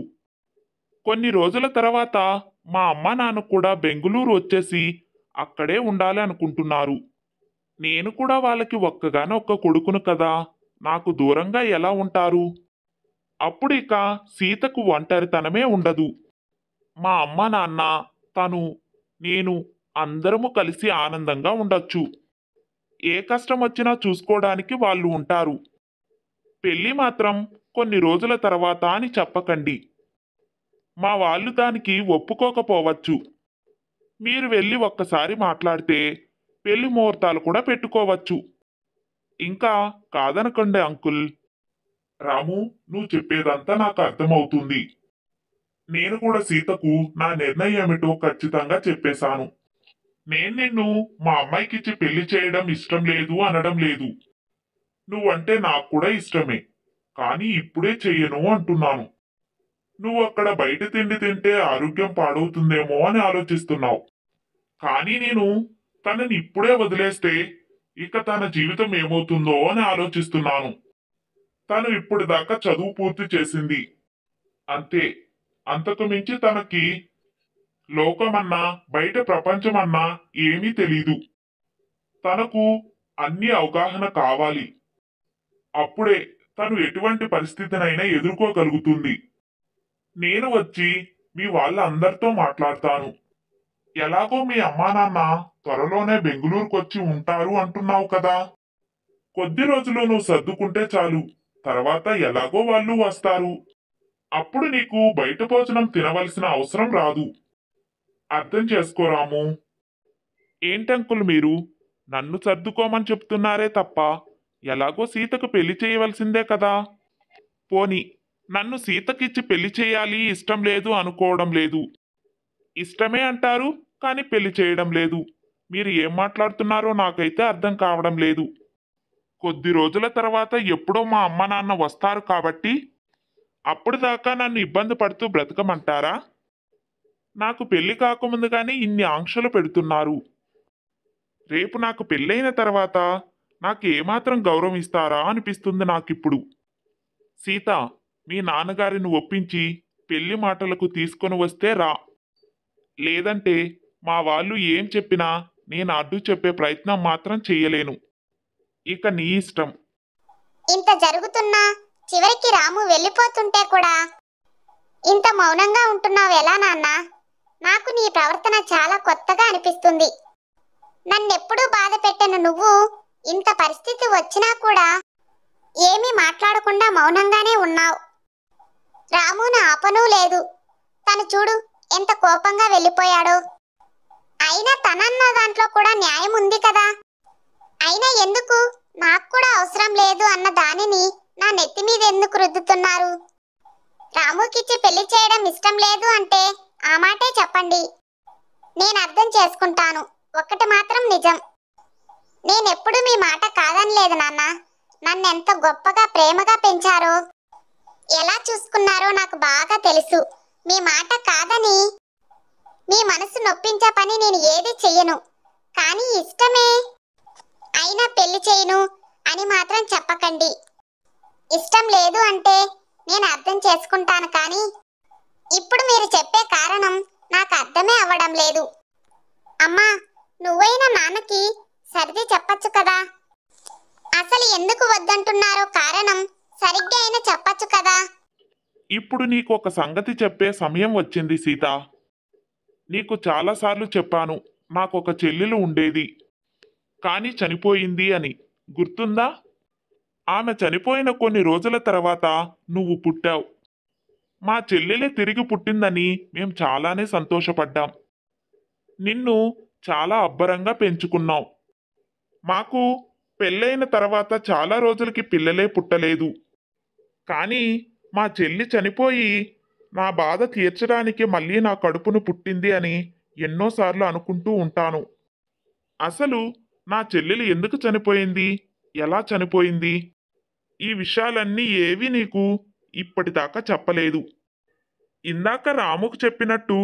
కొన్ని రోజుల తర్వాత మా అమ్మ నాన్న కూడా బెంగుళూరు వచ్చేసి అక్కడే ఉండాలి అనుకుంటున్నారు. నేను కూడా వాళ్ళకి ఒక్కగానొక్క కొడుకును కదా, నాకు దూరంగా ఎలా ఉంటారు? అప్పుడు ఇక సీతకు ఒంటరితనమే ఉండదు. మా అమ్మ నాన్న, తను, నేను అందరము కలిసి ఆనందంగా ఉండొచ్చు. ఏ కష్టం వచ్చినా చూసుకోవడానికి వాళ్ళు ఉంటారు. పెళ్లి మాత్రం కొన్ని రోజుల తర్వాత అని చెప్పకండి. మా వాళ్ళు దానికి ఒప్పుకోకపోవచ్చు. మీరు వెళ్ళి ఒక్కసారి మాట్లాడితే పెళ్లి ముహూర్తాలు కూడా పెట్టుకోవచ్చు. ఇంకా కాదనకండి అంకుల్. రాము, నువ్వు చెప్పేదంతా నాకు అర్థమవుతుంది. నేను కూడా సీతకు నా నిర్ణయం ఏమిటో ఖచ్చితంగా చెప్పేశాను. నేను నిన్ను మా అమ్మాయికిచ్చి పెళ్లి చేయడం ఇష్టం లేదు అనడం లేదు. నువ్వంటే నాకు కూడా ఇష్టమే, కానీ ఇప్పుడే చెయ్యను అంటున్నాను. నువ్వు అక్కడ బయట తిండి తింటే ఆరోగ్యం పాడవుతుందేమో అని ఆలోచిస్తున్నావు. కానీ నేను తనని ఇప్పుడే వదిలేస్తే ఇక తన జీవితం ఏమవుతుందో అని ఆలోచిస్తున్నాను. తను ఇప్పటిదాకా చదువు పూర్తి చేసింది అంతే. అంతకు మించి తనకి లోకమన్నా బయట ప్రపంచమన్నా ఏమీ తెలీదు. తనకు అన్ని అవగాహన కావాలి. అప్పుడే తను ఎటువంటి పరిస్థితినైనా ఎదుర్కోగలుగుతుంది. నేను వచ్చి మీ వాళ్ళందరితో మాట్లాడతాను. ఎలాగో మీ అమ్మా నాన్న త్వరలోనే బెంగుళూరుకొచ్చి ఉంటారు అంటున్నావు కదా. కొద్ది రోజులు నువ్వు సర్దుకుంటే చాలు, తర్వాత ఎలాగో వాళ్ళు వస్తారు. అప్పుడు నీకు బయట భోజనం తినవలసిన అవసరం రాదు. అర్థం చేసుకోరాము. ఏంటంకుల్ మీరు నన్ను సర్దుకోమని చెప్తున్నారే తప్ప ఎలాగో సీతకు పెళ్లి చేయవలసిందే కదా. పోని నన్ను సీతకిచ్చి పెళ్లి చేయాలి ఇష్టం లేదు అనుకోవడం లేదు. ఇష్టమే అంటారు కానీ పెళ్లి చేయడం లేదు. మీరు ఏం మాట్లాడుతున్నారో నాకైతే అర్థం కావడం లేదు. కొద్ది రోజుల తర్వాత ఎప్పుడో మా అమ్మ నాన్న వస్తారు కాబట్టి అప్పుడు దాకా నన్ను ఇబ్బంది పడుతూ బ్రతకమంటారా? నాకు పెళ్లి కాకముందుగానే ఇన్ని ఆంక్షలు పెడుతున్నారు. రేపు నాకు పెళ్ళైన తర్వాత నాకు ఏమాత్రం గౌరవం ఇస్తారా అనిపిస్తుంది నాకిప్పుడు. సీత, మీ నాన్నగారిని ఒప్పించి పెళ్లి మాటలకు తీసుకొని వస్తే రా. లేదంటే మా వాళ్ళు ఏం చెప్పినా నేను అడ్డు చెప్పే ప్రయత్నం మాత్రం చెయ్యలేను. ఇక నీ ఇష్టం. ఇంత జరుగుతున్నా చివరికి రాము వెళ్ళిపోతుంటే కూడా ఇంత మౌనంగా ఉంటున్నావు ఎలా నాన్న? నాకు నీ ప్రవర్తన చాలా కొత్తగా అనిపిస్తుంది. నన్నెప్పుడూ బాధ పెట్టిన నువ్వు ఇంత పరిస్థితి వచ్చినా కూడా ఏమీ మాట్లాడకుండా మౌనంగానే ఉన్నావు. రామును ఆపనూ లేదు. తను చూడు ఎంత కోపంగా వెళ్ళిపోయాడో. అయినా తనన్న దాంట్లో కూడా న్యాయం ఉంది కదా. అయినా ఎందుకు నాకు కూడా అవసరం లేదు అన్న దానిని నా నెత్తి మీద ఎందుకు రుద్దుతున్నారు? రాముకిచ్చి పెళ్లి చేయడం ఇష్టం లేదు అంటే ఆ మాటే చెప్పండి. నేను అర్థం చేసుకుంటాను. ఒక్కటి మాత్రం నిజం, నేనెప్పుడు మీ మాట కాదనలేదు నాన్న. నన్నెంత గొప్పగా ప్రేమగా పెంచారో, ఎలా చూసుకున్నారో నాకు బాగా తెలుసు. మీ మాట కాదని మీ మనసు నొప్పించే పని నేను ఏది చెయ్యను. కానీ ఇష్టమే అయినా పెళ్లి చేయను అని మాత్రం చెప్పకండి. ఇష్టం లేదు అంటే నేను అర్థం చేసుకుంటాను. కానీ ఇప్పుడు మీరు చెప్పే కారణం నాకు అర్థమే అవ్వడం లేదు. అమ్మా, నువ్వైనా నాన్నకి సర్ది చెప్పచ్చు కదా. అసలు ఎందుకు వద్దంటున్నారో కారణం సరిగ్గా అయినా చెప్పచ్చు కదా. ఇప్పుడు నీకు ఒక సంగతి చెప్పే సమయం వచ్చింది సీత. నీకు చాలాసార్లు చెప్పాను నాకొక చెల్లెలు ఉండేది, కానీ చనిపోయింది అని. గుర్తుందా? ఆమె చనిపోయిన కొన్ని రోజుల తర్వాత నువ్వు పుట్టావు. మా చెల్లెలే తిరిగి పుట్టిందని మేం చాలానే సంతోషపడ్డాం. నిన్ను చాలా అబ్బరంగా పెంచుకున్నాం. మాకు పెళ్ళైన తర్వాత చాలా రోజులకి పిల్లలే పుట్టలేదు. కానీ మా చెల్లి చనిపోయి నా బాధ తీర్చడానికి మళ్ళీ నా కడుపును పుట్టింది అని ఎన్నోసార్లు అనుకుంటూ ఉంటాను. అసలు నా చెల్లెలు ఎందుకు చనిపోయింది, ఎలా చనిపోయింది, ఈ విషయాలన్నీ ఏవి నీకు ఇప్పటిదాకా చెప్పలేదు. ఇందాక రాముకు చెప్పినట్టు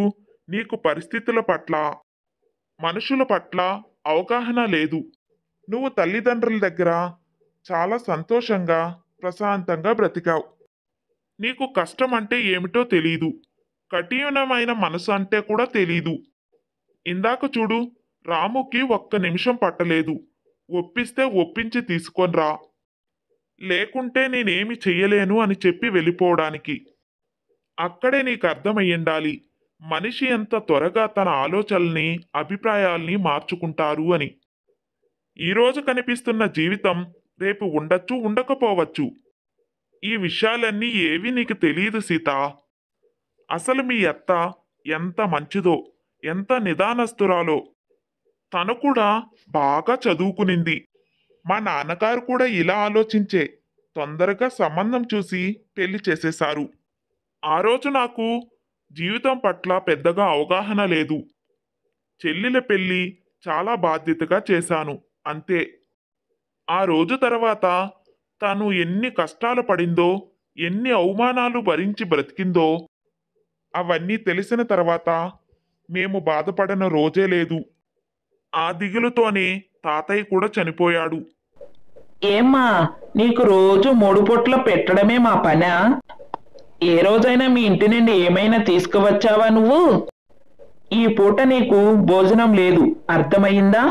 నీకు పరిస్థితుల పట్ల, మనుషుల పట్ల అవగాహన లేదు. నువ్వు తల్లిదండ్రుల దగ్గర చాలా సంతోషంగా ప్రశాంతంగా బ్రతికావు. నీకు కష్టం అంటే ఏమిటో తెలీదు, కఠినమైన మనసు అంటే కూడా తెలీదు. ఇందాక చూడు, రాముకి ఒక్క నిమిషం పట్టలేదు. ఒప్పిస్తే ఒప్పించి తీసుకొనిరా, లేకుంటే నేనేమి చెయ్యలేను అని చెప్పి వెళ్ళిపోవడానికి. అక్కడే నీకు అర్థమయ్యిండాలి మనిషి ఎంత త్వరగా తన ఆలోచనల్ని, అభిప్రాయాల్ని మార్చుకుంటారు అని. ఈరోజు కనిపిస్తున్న జీవితం రేపు ఉండొచ్చు, ఉండకపోవచ్చు. ఈ విషయాలన్నీ ఏవి నీకు తెలియదు సీత. అసలు మీ అత్త ఎంత మంచిదో, ఎంత నిదానస్తురాలో. తను కూడా బాగా చదువుకునింది. మా నాన్నగారు కూడా ఇలా ఆలోచించే తొందరగా సంబంధం చూసి పెళ్లి చేసేశారు. ఆ రోజు నాకు జీవితం పట్ల పెద్దగా అవగాహన లేదు. చెల్లెల పెళ్లి చాలా బాధ్యతగా చేశాను, అంతే. ఆ రోజు తర్వాత తను ఎన్ని కష్టాలు పడిందో, ఎన్ని అవమానాలు భరించి బ్రతికిందో అవన్నీ తెలిసిన తర్వాత మేము బాధపడిన రోజే లేదు. ఆ దిగులుతోనే తాతయ్య కూడా చనిపోయాడు. ఏమ్మా, నీకు రోజు 3 పూట్ల పెట్టడమే మా పనా? ఏ రోజైనా మీ ఇంటి నుండి ఏమైనా తీసుకువచ్చావా నువ్వు? ఈ పూట నీకు భోజనం లేదు, అర్థమయ్యిందా?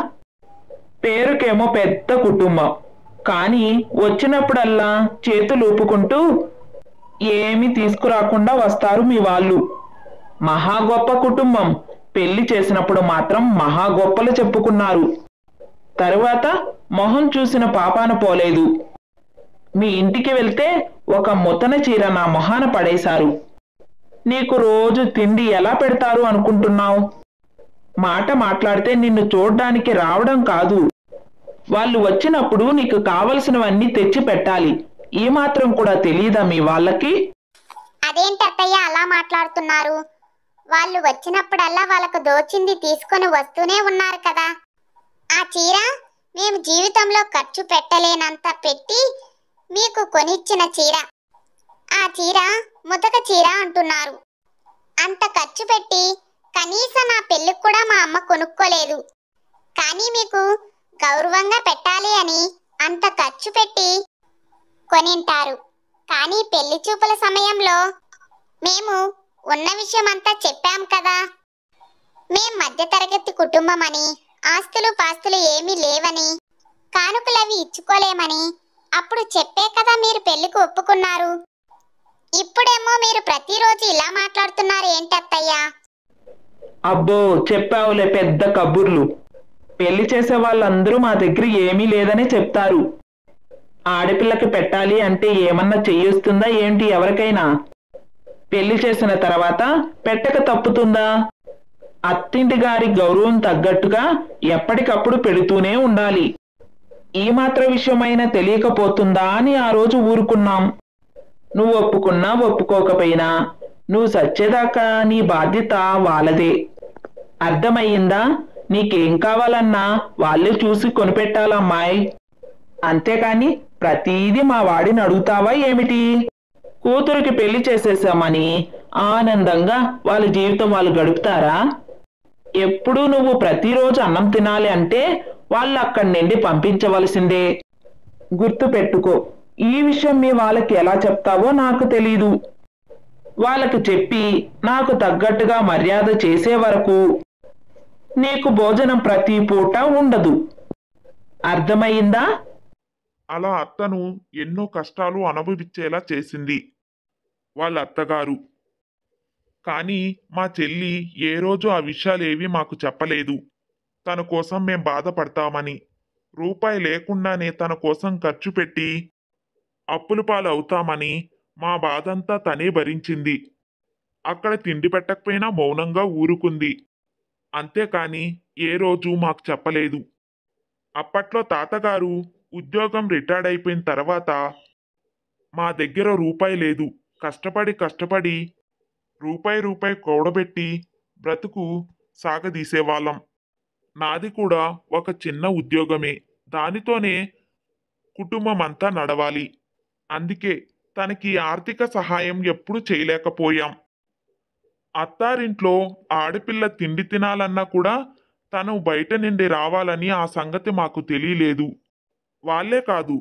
పేరుకేమో పెద్ద కుటుంబం, కానీ వచ్చినప్పుడల్లా చేతులు ఊపుకుంటూ ఏమీ తీసుకురాకుండా వస్తారు మీ వాళ్ళు. మహా గొప్ప కుటుంబం, పెళ్లి చేసినప్పుడు మాత్రం మహా గొప్పలు చెప్పుకున్నారు. తరువాత మొహం చూసిన పాపాన పోలేదు. మీ ఇంటికి వెళ్తే ఒక ముతన చీర నా మొహాన పడేశారు. నీకు రోజు తిండి ఎలా పెడతారు అనుకుంటున్నావు? మాట మాట్లాడితే నిన్ను చూడ్డానికి రావడం కాదు, వాళ్ళు వచ్చినప్పుడు నీకు కావలసినవన్నీ తెచ్చి పెట్టాలి. ఈ మాత్రం కూడా తెలియదా మీ వాళ్ళకి? అదేంటి అత్తయ్య అలా మాట్లాడుతున్నారు? వాళ్ళు వచ్చినప్పుడల్లా వాళ్ళకు దోచింది తీసుకొని వస్తూనే ఉన్నారు కదా. ఆ చీర మేము జీవితంలో ఖర్చు పెట్టలేనంత పెట్టి మీకు కొనిచ్చిన చీర. ఆ చీర ముతక చీర అంటున్నారు. అంత ఖర్చు పెట్టి కనీసం నా పెళ్ళికి కూడా మా అమ్మ కొనుక్కోలేదు. కానీ మీకు గౌరవంగా పెట్టాలి అని అంత ఖర్చు పెట్టి కొనింటారు. కానీ పెళ్లి చూపుల సమయంలో మేము ఉన్న విషయం అంతా చెప్పాం కదా. మేం మధ్యతరగతి కుటుంబం అని, ఆస్తులు పాస్తులు ఏమీ లేవని, కానుకలవి ఇచ్చుకోలేమని అప్పుడు చెప్పే కదా మీరు పెళ్లికి ఒప్పుకున్నారు. ఇప్పుడేమో మీరు ప్రతిరోజు ఇలా మాట్లాడుతున్నారు ఏంటత్తయ్యా? అబ్బో, చెప్పావులే పెద్ద కబుర్లు. పెళ్లి చేసే వాళ్ళందరూ మా దగ్గర ఏమీ లేదని చెప్తారు. ఆడపిల్లకి పెట్టాలి అంటే ఏమన్నా చెయ్యొస్తుందా ఏంటి ఎవరికైనా? పెళ్లి చేసిన తర్వాత పెట్టక తప్పుతుందా? అత్తింటి గారి గౌరవం తగ్గట్టుగా ఎప్పటికప్పుడు పెడుతూనే ఉండాలి. ఈ మాత్రం విషయమైనా తెలియకపోతుందా అని ఆ రోజు ఊరుకున్నాం. నువ్వు ఒప్పుకున్నా ఒప్పుకోకపోయినా నువ్వు సచ్చేదాకా నీ బాధ్యత వాళ్ళదే. అర్థమయ్యిందా? నీకేం కావాలన్నా వాళ్ళే చూసి కొనిపెట్టాలమ్మాయి. అంతేకాని ప్రతీది మా వాడిని అడుగుతావా ఏమిటి? కూతురికి పెళ్లి చేసేసామని ఆనందంగా వాళ్ళ జీవితం వాళ్ళు గడుపుతారా? ఎప్పుడూ నువ్వు ప్రతిరోజు అన్నం తినాలి అంటే వాళ్ళు అక్కడి నుండి పంపించవలసిందే. గుర్తు పెట్టుకో. ఈ విషయం మీ వాళ్ళకి ఎలా చెప్తావో నాకు తెలీదు. వాళ్ళకి చెప్పి నాకు తగ్గట్టుగా మర్యాద చేసే వరకు నీకు భోజనం ప్రతి పూట ఉండదు. అర్థమయ్యిందా? అలా అత్తను ఎన్నో కష్టాలు అనుభవించేలా చేసింది వాళ్ళ అత్తగారు. కానీ మా చెల్లి ఏ రోజు ఆ విషయాలేవి మాకు చెప్పలేదు. తన కోసం మేం బాధపడతామని, రూపాయి లేకుండానే తన కోసం ఖర్చు పెట్టి అప్పుల పాలు అవుతామని మా బాధంతా తనే భరించింది. అక్కడ తిండి పెట్టకపోయినా మౌనంగా ఊరుకుంది. అంతేకాని ఏ రోజు మాకు చెప్పలేదు. అప్పట్లో తాతగారు ఉద్యోగం రిటైర్డ్ అయిపోయిన తర్వాత మా దగ్గర రూపాయి లేదు. కష్టపడి రూపాయి కూడబెట్టి బ్రతుకు సాగదీసేవాళ్ళం. నాది కూడా ఒక చిన్న ఉద్యోగమే. దానితోనే కుటుంబం అంతా నడవాలి. అందుకే తనకి ఆర్థిక సహాయం ఎప్పుడూ చేయలేకపోయాం. అత్తారింట్లో ఆడపిల్ల తిండి తినాలన్నా కూడా తను బయట నుండి రావాలని ఆ సంగతి మాకు తెలియలేదు. వాళ్ళే కాదు,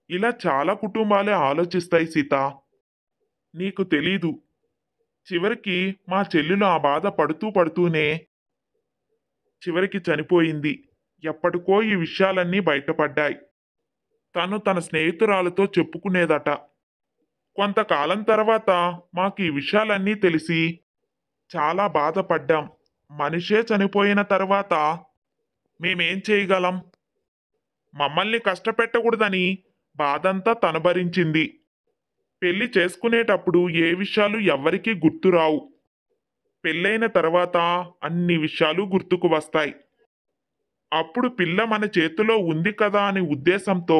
ఇలా చాలా కుటుంబాలే ఆలోచిస్తాయి సీత. నీకు తెలీదు. చివరికి మా చెల్లెలు ఆ బాధ పడుతూనే చివరికి చనిపోయింది. ఎప్పటికో ఈ విషయాలన్నీ బయటపడ్డాయి. తను తన స్నేహితురాలతో చెప్పుకునేదట. కొంతకాలం తర్వాత మాకు ఈ విషయాలన్నీ తెలిసి చాలా బాధపడ్డాం. మనిషే చనిపోయిన తర్వాత మేమేం చేయగలం? మమ్మల్ని కష్టపెట్టకూడదని బాధంతా తను భరించింది. పెళ్లి చేసుకునేటప్పుడు ఏ విషయాలు ఎవ్వరికీ గుర్తురావు. పెళ్ళైన తర్వాత అన్ని విషయాలు గుర్తుకు వస్తాయి. అప్పుడు పిల్ల మన చేతిలో ఉంది కదా అనే ఉద్దేశంతో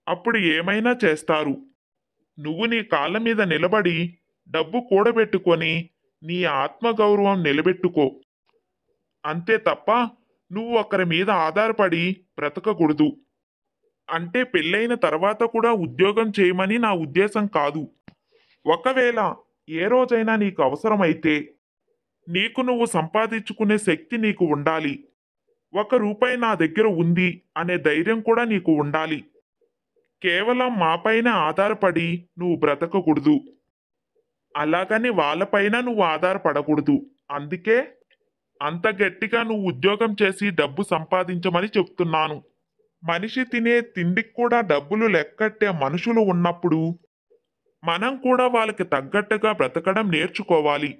అప్పుడు ఏమైనా చేస్తారు. నువ్వు నీ కాళ్ళ మీద నిలబడి డబ్బు కూడబెట్టుకొని నీ ఆత్మగౌరవం నిలబెట్టుకో. అంతే తప్ప నువ్వు ఒకరి మీద ఆధారపడి బ్రతకకూడదు. అంటే పెళ్ళైన తర్వాత కూడా ఉద్యోగం చేయమని నా ఉద్దేశం కాదు. ఒకవేళ ఏ రోజైనా నీకు అవసరమైతే నీకు నువ్వు సంపాదించుకునే శక్తి నీకు ఉండాలి. ₹1 నా దగ్గర ఉంది అనే ధైర్యం కూడా నీకు ఉండాలి. కేవలం మాపైన ఆధారపడి నువ్వు బ్రతకకూడదు. అలాగని వాళ్ళపైన నువ్వు ఆధారపడకూడదు. అందుకే అంత గట్టిగా నువ్వు ఉద్యోగం చేసి డబ్బు సంపాదించమని చెప్తున్నాను. మనిషి తినే తిండికి కూడా డబ్బులు లెక్కట్టే మనుషులు ఉన్నప్పుడు మనం కూడా వాళ్ళకి తగ్గట్టుగా బ్రతకడం నేర్చుకోవాలి.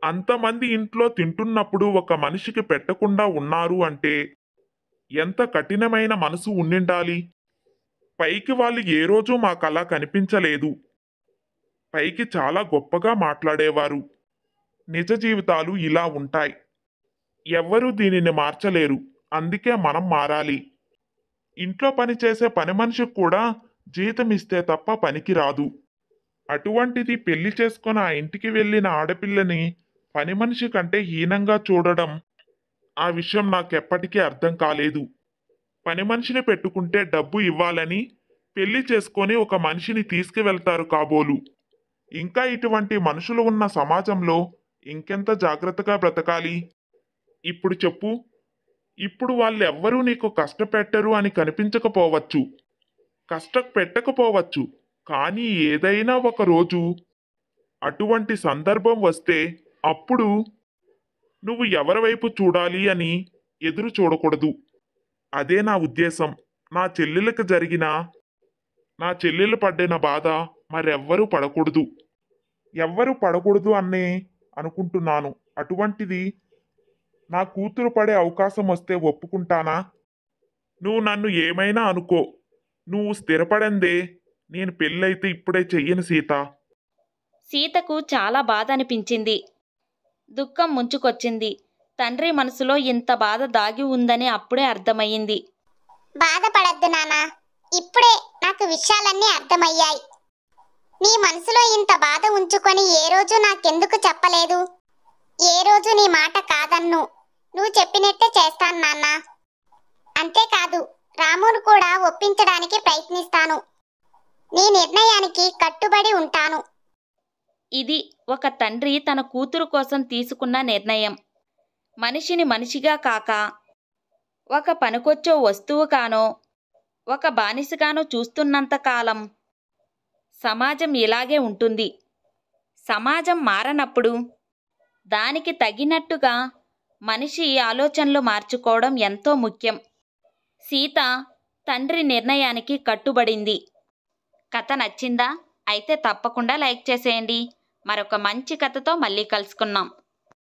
అంతమంది ఇంట్లో తింటున్నప్పుడు ఒక మనిషికి పెట్టకుండా ఉన్నారు అంటే ఎంత కఠినమైన మనసు ఉండిండాలి. పైకి వాళ్ళు ఏ రోజు మాకలా కనిపించలేదు. పైకి చాలా గొప్పగా మాట్లాడేవారు. నిజ జీవితాలు ఇలా ఉంటాయి. ఎవ్వరూ దీనిని మార్చలేరు. అందుకే మనం మారాలి. ఇంట్లో పనిచేసే పని మనిషికి కూడా జీతం ఇస్తే తప్ప పనికి రాదు. అటువంటిది పెళ్లి చేసుకొని ఆ ఇంటికి వెళ్ళిన ఆడపిల్లని పని మనిషి కంటే హీనంగా చూడడం, ఆ విషయం నాకెప్పటికీ అర్థం కాలేదు. పని మనిషిని పెట్టుకుంటే డబ్బు ఇవ్వాలని పెళ్లి చేసుకొని ఒక మనిషిని తీసుకువెళ్తారు కాబోలు. ఇంకా ఇటువంటి మనుషులు ఉన్న సమాజంలో ఇంకెంత జాగ్రత్తగా బ్రతకాలి? ఇప్పుడు చెప్పు. ఇప్పుడు వాళ్ళెవ్వరూ నీకు కష్టపెట్టరు అని కనిపించకపోవచ్చు, కష్టపెట్టకపోవచ్చు. కానీ ఏదైనా ఒక రోజు అటువంటి సందర్భం వస్తే అప్పుడు నువ్వు ఎవరి వైపు చూడాలి అని ఎదురు చూడకూడదు. అదే నా ఉద్దేశం. నా చెల్లెలు పడిన బాధ మరెవ్వరూ పడకూడదు. ఎవ్వరూ పడకూడదు అనే అనుకుంటున్నాను. అటువంటిది నా కూతురు పడే అవకాశం వస్తే ఒప్పుకుంటానా? నువ్వు నన్ను ఏమైనా అనుకో, నువ్వు స్థిరపడందే నేను పెళ్ళైతే ఇప్పుడే చెయ్యను సీత. సీతకు చాలా బాధ అనిపించింది. దుఃఖం ముంచుకొచ్చింది. తండ్రి మనసులో ఇంత బాధ దాగి ఉందని అప్పుడే అర్థమయ్యింది. బాధపడద్దు నాన్నా. ఇప్పుడే నాకు విషయాలన్నీ అర్థమయ్యాయి. నీ మనసులో ఇంత బాధ ఉంచుకొని ఏ రోజు నాకెందుకు చెప్పలేదు? ఏ రోజు నీ మాట కాదన్ను. నువ్వు చెప్పినట్టే చేస్తాను నాన్నా. అంతేకాదు, రామును కూడా ఒప్పించడానికి ప్రయత్నిస్తాను. నీ నిర్ణయానికి కట్టుబడి ఉంటాను. ఇది ఒక తండ్రి తన కూతురు కోసం తీసుకున్న నిర్ణయం. మనిషిని మనిషిగా కాక ఒక పనికొచ్చే వస్తువు కానో ఒక బానిసగానో చూస్తున్నంతకాలం సమాజం ఇలాగే ఉంటుంది. సమాజం మారనప్పుడు దానికి తగినట్టుగా మనిషి ఆలోచనలు మార్చుకోవడం ఎంతో ముఖ్యం. సీత తండ్రి నిర్ణయానికి కట్టుబడింది. కథ నచ్చిందా? అయితే తప్పకుండా లైక్ చేసేయండి. మరొక మంచి కథతో మళ్ళీ కలుసుకుందాం.